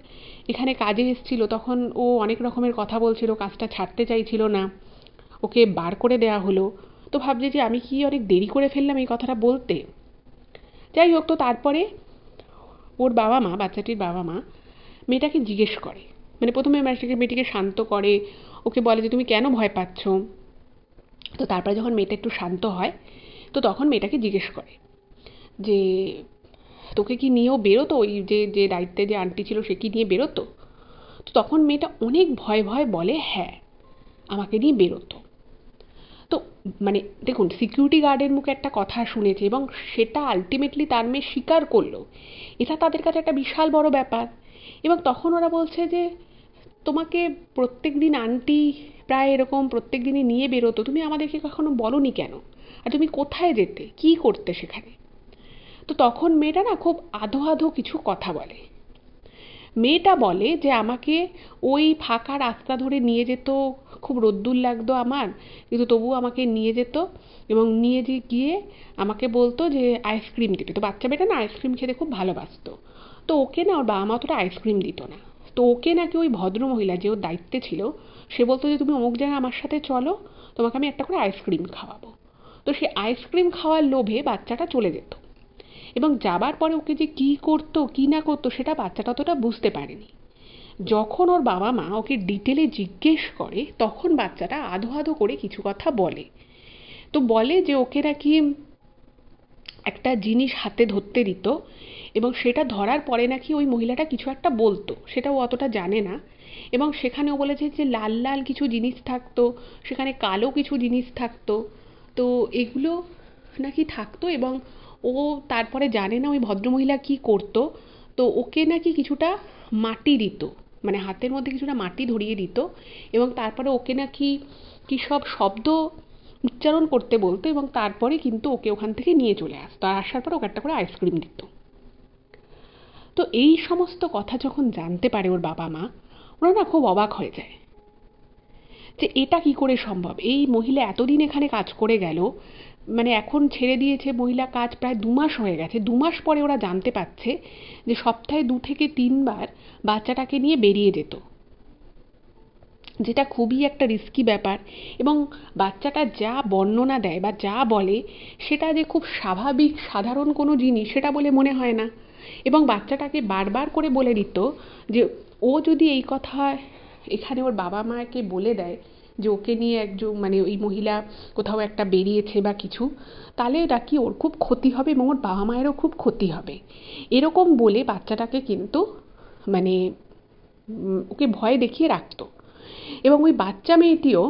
এখানে কাজে এসেছিল তখন ও অনেক রকমের কথা বলছিল, কাজটা ছাড়তে চাইছিল না, ওকে বার করে দেওয়া হলো। তো ভাবছে যে আমি কি অনেক দেরি করে ফেললাম এই কথাটা বলতে। যাই হোক, তো তারপরে ওর বাবা মা, বাচ্চাটির বাবা মা মেয়েটাকে জিজ্ঞেস করে, মানে প্রথমে মেয়েটিকে শান্ত করে, ওকে বলে যে তুমি কেন ভয় পাচ্ছ। তো তারপরে যখন মেয়েটা একটু শান্ত হয়, তো তখন মেয়েটাকে জিজ্ঞেস করে যে তোকে কি নিয়েও বেরোতো, ওই যে যে দায়িত্বে যে আন্টি ছিল সে কি নিয়ে বেরোতো? তো তখন মেয়েটা অনেক ভয়ে ভয়ে বলে হ্যাঁ, আমাকে নিয়ে বেরোতো। তো মানে দেখুন, সিকিউরিটি গার্ডের মুখে একটা কথা শুনেছে এবং সেটা আলটিমেটলি তার মেয়ে স্বীকার করলো, এটা তাদের কাছে একটা বিশাল বড় ব্যাপার। এবং তখন ওরা বলছে যে তোমাকে প্রত্যেক দিন আন্টি প্রায় এরকম প্রত্যেক দিনই নিয়ে বেরোতো, তুমি আমাদেরকে কখনো বলনি কেন? আর তুমি কোথায় যেতে, কী করতে সেখানে? তো তখন মেয়েটা না খুব আধো আধো কিছু কথা বলে। মেয়েটা বলে যে আমাকে ওই ফাঁকা রাস্তা ধরে নিয়ে যেত, খুব রোদ্দুর লাগতো আমার, কিন্তু তবুও আমাকে নিয়ে যেত এবং নিয়ে গিয়ে আমাকে বলতো যে আইসক্রিম দিতে। তো বাচ্চা মেয়েটা না আইসক্রিম খেতে খুব ভালোবাসতো। তো ওকে না ওর বাবা মা অতটা আইসক্রিম দিত না। তো ওকে নাকি ওই ভদ্রমহিলা যে ওর দায়িত্বে ছিল সে বলতো যে তুমি অমুক জায়গায় আমার সাথে চলো, তোমাকে আমি একটা করে আইসক্রিম খাওয়াবো। তো সে আইসক্রিম খাওয়ার লোভে বাচ্চাটা চলে যেত। এবং যাবার পরে ওকে যে কী করতো কী না করতো সেটা বাচ্চাটা অতটা বুঝতে পারেনি। যখন ওর বাবা মা ওকে ডিটেলে জিজ্ঞেস করে তখন বাচ্চাটা আধো আধো করে কিছু কথা বলে। তো বলে যে ওকে নাকি একটা জিনিস হাতে ধরতে দিত এবং সেটা ধরার পরে নাকি ওই মহিলাটা কিছু একটা বলতো, সেটা ও অতটা জানে না। এবং সেখানে ও বলেছে যে লাল লাল কিছু জিনিস থাকতো, সেখানে কালো কিছু জিনিস থাকতো। তো এগুলো নাকি থাকতো এবং ও তারপরে জানে না ওই ভদ্রমহিলা কী করতো। তো ওকে নাকি কিছুটা মাটি দিত, মানে হাতের মধ্যে কিছুটা মাটি ধরিয়ে দিত এবং তারপরে ওকে নাকি কী সব শব্দ উচ্চারণ করতে বলতো এবং তারপরে কিন্তু ওকে ওখান থেকে নিয়ে চলে আসতো, আর আসার পরে ওকে একটা করে আইসক্রিম দিত। তো এই সমস্ত কথা যখন জানতে পারে ওর বাবা মা, ওরা না খুব অবাক হয়ে যায় যে এটা কি করে সম্ভব। এই মহিলা এতদিন এখানে কাজ করে গেল, মানে এখন ছেড়ে দিয়েছে মহিলা কাজ, প্রায় 2 মাস হয়ে গেছে। 2 মাস পরে ওরা জানতে পারছে যে সপ্তাহে 2 থেকে 3 বার বাচ্চাটাকে নিয়ে বেরিয়ে যেত, যেটা খুবই একটা রিস্কি ব্যাপার। এবং বাচ্চাটা যা বর্ণনা দেয় বা যা বলে সেটা যে খুব স্বাভাবিক সাধারণ কোনো জিনিস সেটা বলে মনে হয় না। এবং বাচ্চাটাকে বারবার করে বলে দিত যে ও যদি এই কথা এখানে ওর বাবা মাকে বলে দেয় যে ওকে নিয়ে একজন মানে ওই মহিলা কোথাও একটা বেরিয়েছে বা কিছু, তাহলে নাকি ওর খুব ক্ষতি হবে এবং ওর বাবা মায়েরও খুব ক্ষতি হবে। এরকম বলে বাচ্চাটাকে কিন্তু মানে ওকে ভয় দেখিয়ে রাখতো। এবং ওই বাচ্চা মেয়েটিও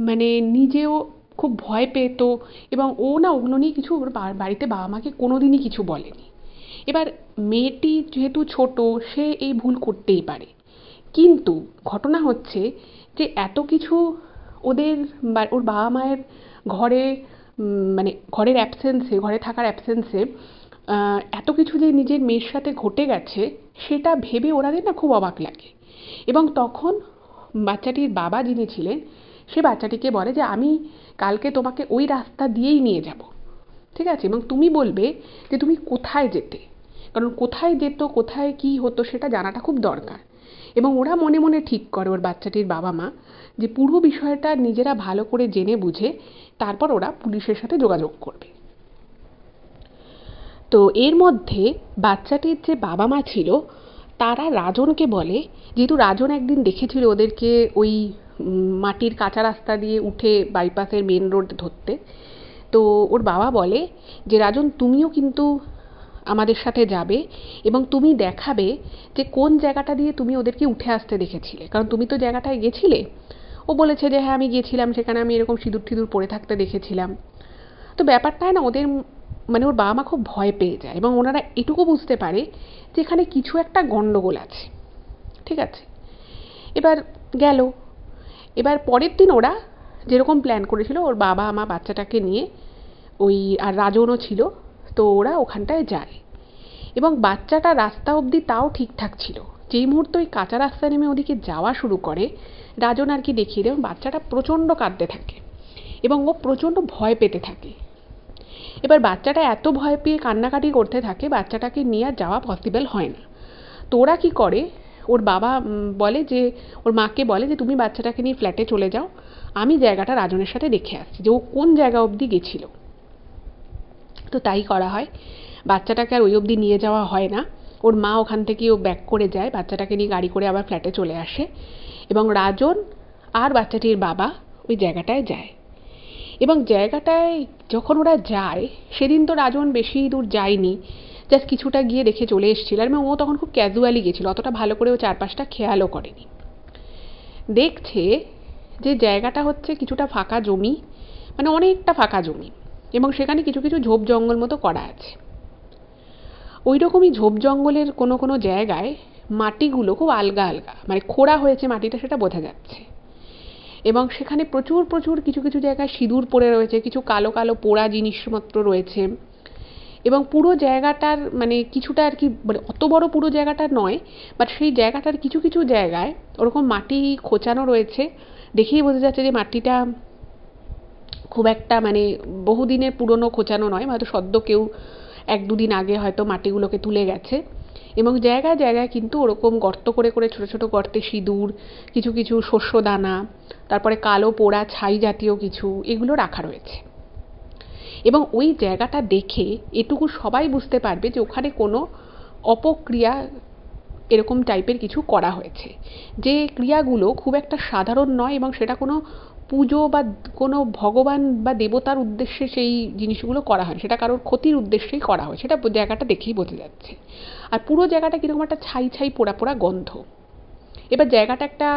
মানে নিজেও খুব ভয় পেতো এবং ও না ওগুলো নিয়ে কিছু ওর বাড়িতে বাবা মাকে কোনো দিনই কিছু বলেনি। এবার মেয়েটি যেহেতু ছোট, সে এই ভুল করতেই পারে। কিন্তু ঘটনা হচ্ছে যে এত কিছু ওদের ওর বাবা মায়ের ঘরে মানে ঘরের অ্যাবসেন্সে, ঘরে থাকার অ্যাবসেন্সে এত কিছু যে নিজের মেয়ের সাথে ঘটে গেছে, সেটা ভেবে ওনাদের না খুব অবাক লাগে। এবং তখন বাচ্চাটির বাবা যিনি ছিলেন, সে বাচ্চাটিকে বলে যে আমি কালকে তোমাকে ওই রাস্তা দিয়েই নিয়ে যাব, ঠিক আছে, এবং তুমি বলবে যে তুমি কোথায় যেতে, কারণ কোথায় যেত, কোথায় কি হতো সেটা জানাটা খুব দরকার। এবং ওরা মনে মনে ঠিক করে, ওর বাচ্চাটির বাবা মা, যে পুরো বিষয়টা নিজেরা ভালো করে জেনে বুঝে তারপর ওরা পুলিশের সাথে যোগাযোগ করবে। তো এর মধ্যে বাচ্চাটির যে বাবা মা ছিল তারা রাজনকে বলে, যেহেতু রাজন একদিন দেখেছিল ওদেরকে ওই মাটির কাঁচা রাস্তা দিয়ে উঠে বাইপাসের মেন রোড ধরতে, তো ওর বাবা বলে যে রাজন তুমিও কিন্তু আমাদের সাথে যাবে এবং তুমি দেখাবে যে কোন জায়গাটা দিয়ে তুমি ওদেরকে উঠে আসতে দেখেছিলে, কারণ তুমি তো জায়গাটায় গেছিলে। ও বলেছে যে হ্যাঁ আমি গিয়েছিলাম, সেখানে আমি এরকম সিঁদুর টিঁদুর পরে থাকতে দেখেছিলাম। তো ব্যাপারটা না ওদের মানে ওর বাবা মা খুব ভয় পেয়ে যায় এবং ওনারা এটুকু বুঝতে পারে যে এখানে কিছু একটা গন্ডগোল আছে, ঠিক আছে। এবার গেল, এবার পরের দিন ওরা যেরকম প্ল্যান করেছিল, ওর বাবা মা বাচ্চাটাকে নিয়ে, ওই আর রাজনও ছিল, তো ওরা ওখানটায় যায় এবং বাচ্চাটা রাস্তা অবধি তাও ঠিকঠাক ছিল। যেই মুহূর্তে ওই কাঁচা রাস্তা নেমে ওদিকে যাওয়া শুরু করে, রাজন আর কি দেখিয়ে দেয়, বাচ্চাটা প্রচণ্ড কাঁদতে থাকে এবং ও প্রচণ্ড ভয় পেতে থাকে। এবার বাচ্চাটা এত ভয় পেয়ে কান্নাকাটি করতে থাকে, বাচ্চাটাকে নিয়ে আর যাওয়া পসিবল হয় না। তো ওরা কী করে, ওর বাবা বলে যে, ওর মাকে বলে যে তুমি বাচ্চাটাকে নিয়ে ফ্ল্যাটে চলে যাও, আমি জায়গাটা রাজনের সাথে দেখে আসছি যে ও কোন জায়গা অবধি গেছিল। তো তাই করা হয়, বাচ্চাটাকে আর ওই অবধি নিয়ে যাওয়া হয় না। ওর মা ওখান থেকে ও ব্যাক করে যায়, বাচ্চাটাকে নিয়ে গাড়ি করে আবার ফ্ল্যাটে চলে আসে এবং রাজন আর বাচ্চাটির বাবা ওই জায়গাটায় যায়। এবং জায়গাটায় যখন ওরা যায়, সেদিন তো রাজন বেশি দূর যায়নি, জাস্ট কিছুটা গিয়ে দেখে চলে এসেছিল, এবং ও তখন খুব ক্যাজুয়ালি গেছিলো, অতটা ভালো করে ও চারপাশটা খেয়ালও করেনি। দেখছে যে জায়গাটা হচ্ছে কিছুটা ফাঁকা জমি, মানে অনেকটা ফাঁকা জমি, এবং সেখানে কিছু কিছু ঝোপ জঙ্গল মতো করা আছে। ওই রকমই ঝোপ জঙ্গলের কোনো কোনো জায়গায় মাটিগুলো খুব আলগা আলগা, মানে খোঁড়া হয়েছে মাটিটা, সেটা বোঝা যাচ্ছে। এবং সেখানে প্রচুর প্রচুর কিছু কিছু জায়গায় সিঁদুর পড়ে রয়েছে, কিছু কালো কালো পোড়া জিনিসপত্র রয়েছে। এবং পুরো জায়গাটার মানে কিছুটা আর কি, মানে অত বড় পুরো জায়গাটা নয়, বাট সেই জায়গাটার কিছু কিছু জায়গায় ওরকম মাটি খোঁচানো রয়েছে। দেখেই বোঝা যাচ্ছে যে মাটিটা খুব একটা মানে বহুদিনের পুরনো খোঁচানো নয়, হয়তো সদ্য কেউ এক দুদিন আগে হয়তো মাটিগুলোকে তুলে গেছে। এবং জায়গায় জায়গায় কিন্তু ওরকম গর্ত করে করে ছোটো ছোটো গর্তে সিঁদুর, কিছু কিছু শস্যদানা, তারপরে কালো পোড়া ছাই জাতীয় কিছু, এগুলো রাখা রয়েছে। এবং ওই জায়গাটা দেখে এটুকু সবাই বুঝতে পারবে যে ওখানে কোনো অপক্রিয়া এরকম টাইপের কিছু করা হয়েছে, যে ক্রিয়াগুলো খুব একটা সাধারণ নয় এবং সেটা কোনো পুজো বা কোনো ভগবান বা দেবতার উদ্দেশ্যে সেই জিনিসগুলো করা হয়, সেটা কারোর ক্ষতির উদ্দেশ্যেই করা হয়, সেটা জায়গাটা দেখেই বোঝা যাচ্ছে। আর পুরো জায়গাটা কীরকম একটা ছাই ছাই পোড়া পোড়া গন্ধ। এবার জায়গাটা একটা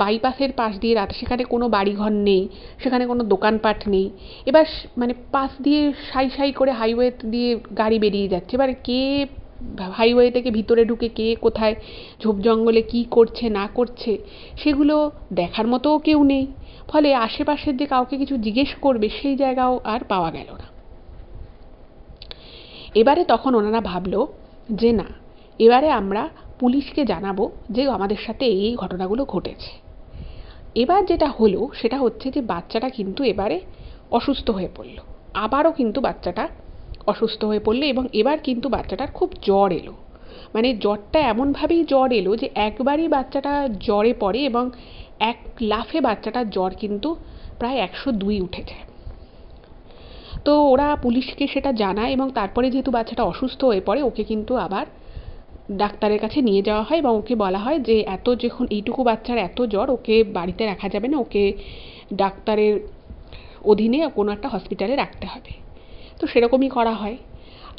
বাইপাসের পাশ দিয়ে, রাতে সেখানে কোনো বাড়িঘর নেই, সেখানে কোনো দোকানপাট নেই। এবার মানে পাশ দিয়ে সাই সাই করে হাইওয়ে দিয়ে গাড়ি বেরিয়ে যাচ্ছে, এবার কে হাইওয়ে থেকে ভিতরে ঢুকে কে কোথায় ঝোপ জঙ্গলে কী করছে না করছে সেগুলো দেখার মতোও কেউ নেই। ফলে আশেপাশের যে কাউকে কিছু জিজ্ঞেস করবে সেই জায়গাও আর পাওয়া গেল না। এবারে তখন ওনারা ভাবলো যে না, এবারে আমরা পুলিশকে জানাবো যে আমাদের সাথে এই ঘটনাগুলো ঘটেছে। এবার যেটা হলো সেটা হচ্ছে যে বাচ্চাটা কিন্তু এবারে অসুস্থ হয়ে পড়লো, আবারও কিন্তু বাচ্চাটা অসুস্থ হয়ে পড়লো এবং এবার কিন্তু বাচ্চাটার খুব জ্বর এলো। মানে জ্বরটা এমনভাবেই জ্বর এলো যে একবারই বাচ্চাটা জ্বরে পড়ে এবং এক লাফে বাচ্চাটার জ্বর কিন্তু প্রায় 102 উঠে যায়। তো ওরা পুলিশকে সেটা জানায় এবং তারপরে যেহেতু বাচ্চাটা অসুস্থ হয়ে পড়ে, ওকে কিন্তু আবার ডাক্তারের কাছে নিয়ে যাওয়া হয় এবং ওকে বলা হয় যে এত যখন এইটুকু বাচ্চার এত জ্বর, ওকে বাড়িতে রাখা যাবে না, ওকে ডাক্তারের অধীনে কোনো একটা হসপিটালে রাখতে হবে। তো সেরকমই করা হয়।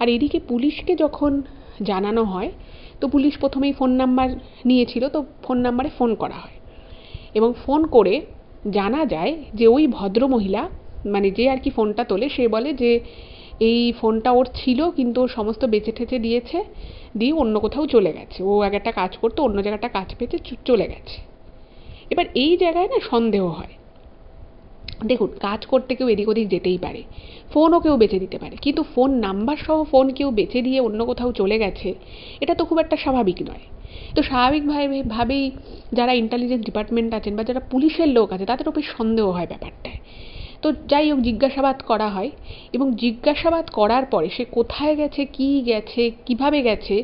আর এদিকে পুলিশকে যখন জানানো হয়, তো পুলিশ প্রথমেই ফোন নাম্বার নিয়েছিল, তো ফোন নাম্বারে ফোন করা হয় এবং ফোন করে জানা যায় যে ওই ভদ্রমহিলা, মানে যে আর কি ফোনটা তোলে, সে বলে যে এই ফোনটা ওর ছিল, কিন্তু ও সমস্ত বেচে ঠেচে দিয়েছে, দিয়ে অন্য কোথাও চলে গেছে। ও এক একটা কাজ করতো, অন্য জায়গাটা কাজ পেতে চলে গেছে। এবার এই জায়গায় না সন্দেহ হয়। দেখুন, কাজ করতে কেউ এদিক ওদিক যেতেই পারে, ফোনও কেউ বেচে দিতে পারে, কিন্তু ফোন নাম্বার সহ ফোন কেউ বেচে দিয়ে অন্য কোথাও চলে গেছে, এটা তো খুব একটা স্বাভাবিক নয়। তো স্বাভাবিকভাবেই যারা ইন্টেলিজেন্স ডিপার্টমেন্ট আছেন বা যারা পুলিশের লোক আছে তাদের ওপর সন্দেহ হয় ব্যাপারটায়। তো যাই হোক, জিজ্ঞাসাবাদ করা হয়, এবং জিজ্ঞাসাবাদ করার পরে সে কোথায় গেছে, কী গেছে, কিভাবে গেছে,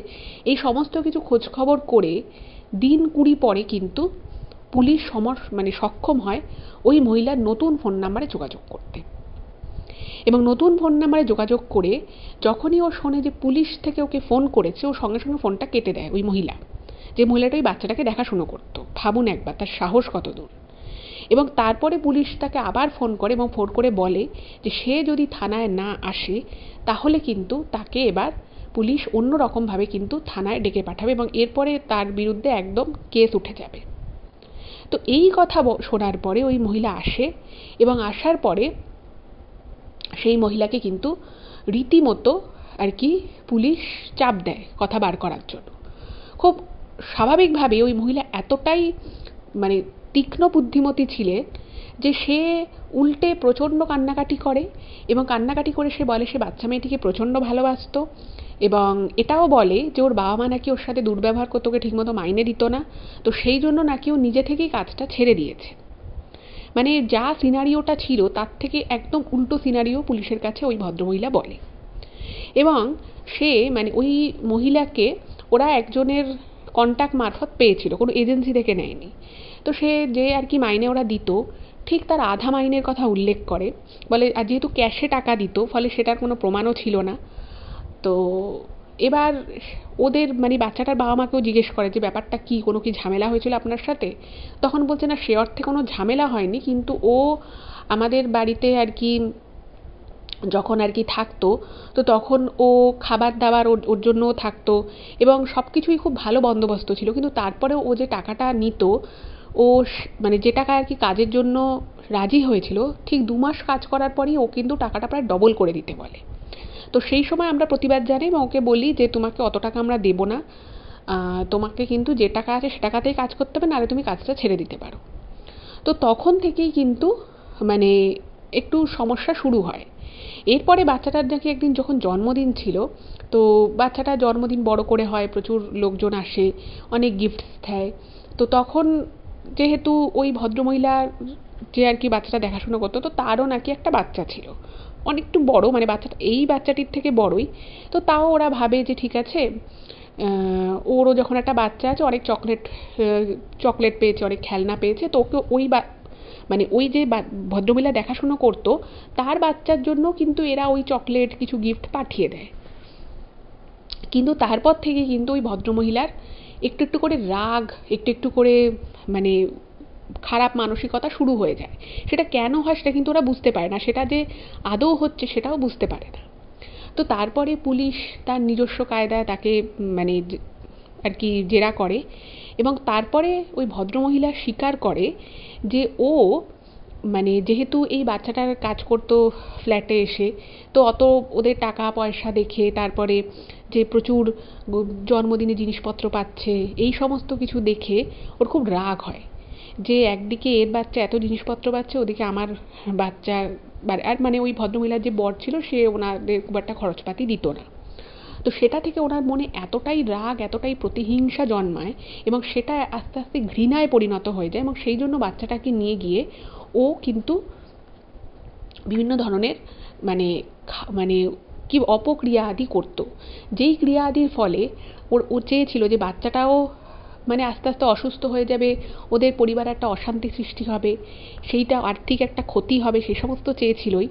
এই সমস্ত কিছু খোঁজখবর করে দিন 20 পরে কিন্তু পুলিশ সক্ষম হয় ওই মহিলার নতুন ফোন নাম্বারে যোগাযোগ করতে। এবং নতুন ফোন নাম্বারে যোগাযোগ করে যখনই ও শোনে যে পুলিশ থেকে ওকে ফোন করেছে, ও সঙ্গে সঙ্গে ফোনটা কেটে দেয়। ওই মহিলা, যে মহিলাটা ওই বাচ্চাটাকে দেখাশুনো করতো, ভাবুন একবার তার সাহস কত দূর। এবং তারপরে পুলিশ তাকে আবার ফোন করে এবং ফোন করে বলে যে সে যদি থানায় না আসে তাহলে কিন্তু তাকে এবার পুলিশ অন্য রকমভাবে কিন্তু থানায় ডেকে পাঠাবে, এবং এরপরে তার বিরুদ্ধে একদম কেস উঠে যাবে। তো এই কথা শোনার পরে ওই মহিলা আসে, এবং আসার পরে সেই মহিলাকে কিন্তু রীতিমতো আর কি পুলিশ চাপ দেয় কথা বার করার জন্য। খুব স্বাভাবিকভাবে ওই মহিলা এতটাই তীক্ষ্ণ বুদ্ধিমতী ছিলেন যে সে উল্টে প্রচণ্ড কান্নাকাটি করে, এবং কান্নাকাটি করে সে বলে সে বাচ্চা মেয়েটিকে প্রচণ্ড ভালোবাসতো, এবং এটাও বলে যে ওর বাবা মা নাকি ওর সাথে দুর্ব্যবহার করতো, ওকে ঠিকমতো মাইনে দিত না, তো সেই জন্য নাকি ও নিজে থেকেই কাজটা ছেড়ে দিয়েছে। যা সিনারিওটা ছিল তার থেকে একদম উল্টো সিনারিও পুলিশের কাছে ওই ভদ্রমহিলা বলে। এবং সে ওই মহিলাকে ওরা একজনের কন্ট্যাক্ট মারফত পেয়েছিল, কোনো এজেন্সি থেকে নেয়নি। তো সে যে আর কি মাইনে ওরা দিত, ঠিক তার আধা মাইনের কথা উল্লেখ করে, বলে আর যেহেতু ক্যাশে টাকা দিত ফলে সেটার কোনো প্রমাণও ছিল না। তো এবার ওদের বাচ্চাটার বাবা মাকেও জিজ্ঞেস করে যে ব্যাপারটা কি, কোনো কি ঝামেলা হয়েছিল আপনার সাথে? তখন বলছে না, সে অর্থে কোনো ঝামেলা হয়নি, কিন্তু ও আমাদের বাড়িতে আর কি যখন আর কি থাকতো, তো তখন ও খাবার দাবার ওর জন্যও থাকতো, এবং সব কিছুই খুব ভালো বন্দোবস্ত ছিল, কিন্তু তারপরেও ও যে টাকাটা নিত, ও যে টাকা আর কি কাজের জন্য রাজি হয়েছিল, ঠিক 2 মাস কাজ করার পরই ও কিন্তু টাকাটা প্রায় ডবল করে দিতে বলে। তো সেই সময় আমরা প্রতিবাদ জানাই এবং ওকে বলি যে তোমাকে অত টাকা আমরা দেবো না, তোমাকে কিন্তু যে টাকা আছে সে টাকাতেই কাজ করতে হবে, নাহলে তুমি কাজটা ছেড়ে দিতে পারো। তো তখন থেকেই কিন্তু একটু সমস্যা শুরু হয়। এরপরে বাচ্চাটার নাকি একদিন যখন জন্মদিন ছিল, তো বাচ্চাটার জন্মদিন বড় করে হয়, প্রচুর লোকজন আসে, অনেক গিফটস দেয়। তো তখন যেহেতু ওই ভদ্রমহিলার যে আর কি বাচ্চাটা দেখাশোনা করতো, তো তারও নাকি একটা বাচ্চা ছিল, অনেকটু বড়, বাচ্চাটা এই বাচ্চাটির থেকে বড়ই। তো তাও ওরা ভাবে যে ঠিক আছে, ওরও যখন একটা বাচ্চা আছে, অনেক চকলেট পেয়েছে, অনেক খেলনা পেয়েছে, তো ওকে ওই যে ভদ্রমহিলা দেখাশুনো করতো তার বাচ্চার জন্য কিন্তু এরা ওই চকলেট কিছু গিফট পাঠিয়ে দেয়। কিন্তু তারপর থেকে কিন্তু ওই ভদ্রমহিলার একটু একটু করে রাগ, একটু একটু করে খারাপ মানসিকতা শুরু হয়ে যায়। সেটা কেন হয় সেটা কিন্তু ওরা বুঝতে পারে না, সেটা যে আদৌ হচ্ছে সেটাও বুঝতে পারে না। তো তারপরে পুলিশ তার নিজস্ব কায়দায় তাকে আর কি জেরা করে, এবং তারপরে ওই ভদ্রমহিলা স্বীকার করে যে ও যেহেতু এই বাচ্চাটার কাজ করতো ফ্ল্যাটে এসে, তো অত ওদের টাকা পয়সা দেখে, তারপরে যে প্রচুর জন্মদিনে জিনিসপত্র পাচ্ছে, এই সমস্ত কিছু দেখে ওর খুব রাগ হয় যে একদিকে এর বাচ্চা এত জিনিসপত্র পাচ্ছে, ওদিকে আমার বাচ্চার আর ওই ভদ্রমহিলার যে বর ছিল সে ওনাদের খুব একটা খরচপাতি দিত না। তো সেটা থেকে ওনার মনে এতটাই রাগ, এতটাই প্রতিহিংসা জন্মায়, এবং সেটা আস্তে আস্তে ঘৃণায় পরিণত হয়ে যায়, এবং সেই জন্য বাচ্চাটাকে নিয়ে গিয়ে ও কিন্তু বিভিন্ন ধরনের কি অপক্রিয়া আদি করতো, যেই ক্রিয়া আদির ফলে ও চেয়েছিল যে বাচ্চাটাও আস্তে আস্তে অসুস্থ হয়ে যাবে, ওদের পরিবারে একটা অশান্তি সৃষ্টি হবে, সেইটা আর্থিক একটা ক্ষতি হবে, সে সমস্ত চেয়েছিলই।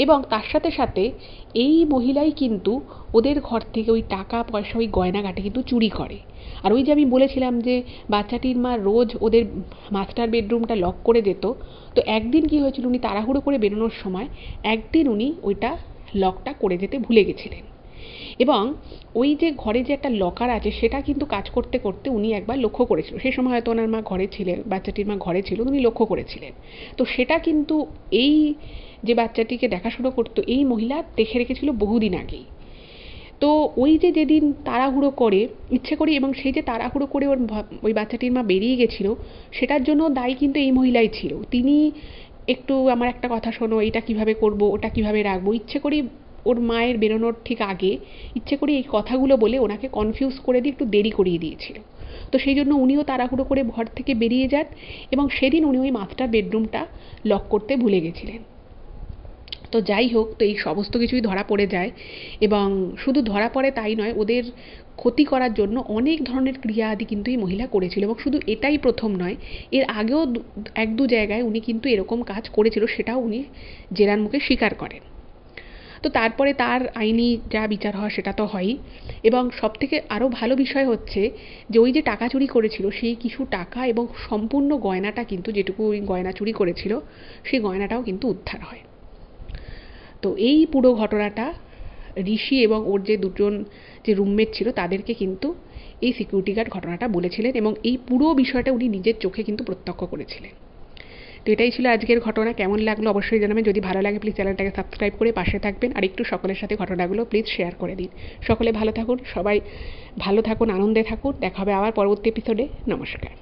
এবং তার সাথে সাথে এই মহিলাই কিন্তু ওদের ঘর থেকে ওই টাকা পয়সা, ওই গয়নাগাটি কিন্তু চুরি করে। আর ওই যে আমি বলেছিলাম যে বাচ্চাটির মা রোজ ওদের মাস্টার বেডরুমটা লক করে যেত, তো একদিন কি হয়েছিল, উনি তাড়াহুড়ো করে বেরোনোর সময় একদিন উনি ওইটা লকটা করে যেতে ভুলে গেছিলেন, এবং ওই যে ঘরে যে একটা লকার আছে সেটা কিন্তু কাজ করতে করতে উনি একবার লক্ষ্য করেছিল, সেই সময় হয়তো ওনার মা ঘরে ছিলেন, বাচ্চাটির মা ঘরে ছিল, উনি লক্ষ্য করেছিলেন। তো সেটা কিন্তু এই যে বাচ্চাটিকে দেখাশুনো করতো এই মহিলা দেখে রেখেছিল বহুদিন আগেই। তো ওই যে যেদিন তাড়াহুড়ো করে ইচ্ছে করি, এবং সেই যে তাড়াহুড়ো করে ওই বাচ্চাটির মা বেরিয়ে গেছিল, সেটার জন্য দায়ী কিন্তু এই মহিলাই ছিল। তিনি একটু আমার একটা কথা শোনো, এটা কিভাবে করব, ওটা কিভাবে রাখবো, ইচ্ছে করি ওর মায়ের বেরোনোর ঠিক আগে ইচ্ছে করি এই কথাগুলো বলে ওনাকে কনফিউজ করে দিয়ে একটু দেরি করিয়ে দিয়েছিল। তো সেই জন্য উনিও তাড়াহুড়ো করে ঘর থেকে বেরিয়ে যান, এবং সেদিন উনি ওই মাস্টার বেডরুমটা লক করতে ভুলে গেছিলেন। তো যাই হোক, তো এই সমস্ত কিছুই ধরা পড়ে যায়, এবং শুধু ধরা পড়ে তাই নয়, ওদের ক্ষতি করার জন্য অনেক ধরনের ক্রিয়া আদি কিন্তু এই মহিলা করেছিল, এবং শুধু এটাই প্রথম নয়, এর আগেও এক দু জায়গায় উনি কিন্তু এরকম কাজ করেছিল, সেটাও উনি জেরার মুখে স্বীকার করেন। তো তারপরে তার আইনি যা বিচার হওয়া সেটা তো হয়ই, এবং সবথেকে আরও ভালো বিষয় হচ্ছে যে ওই যে টাকা চুরি করেছিল সেই কিছু টাকা এবং সম্পূর্ণ গয়নাটা কিন্তু, যেটুকু ওই গয়না চুরি করেছিল সেই গয়নাটাও কিন্তু উদ্ধার হয়। তো এই পুরো ঘটনাটা ঋষি এবং ওর যে দুজন যে রুমমেট ছিল তাদেরকে কিন্তু এই সিকিউরিটি গার্ড ঘটনাটা বলেছিলেন, এবং এই পুরো বিষয়টা উনি নিজের চোখে কিন্তু প্রত্যক্ষ করেছিলেন। তো এটাই ছিল আজকের ঘটনা। কেমন লাগলো অবশ্যই জানাবেন। যদি ভালো লাগে প্লিজ চ্যানেলটাকে সাবস্ক্রাইব করে পাশে থাকবেন, আর একটু সকলের সাথে ঘটনাগুলো প্লিজ শেয়ার করে দিন। সকলে ভালো থাকুন, সবাই ভালো থাকুন, আনন্দে থাকুন। দেখা হবে আবার পরবর্তী এপিসোডে। নমস্কার।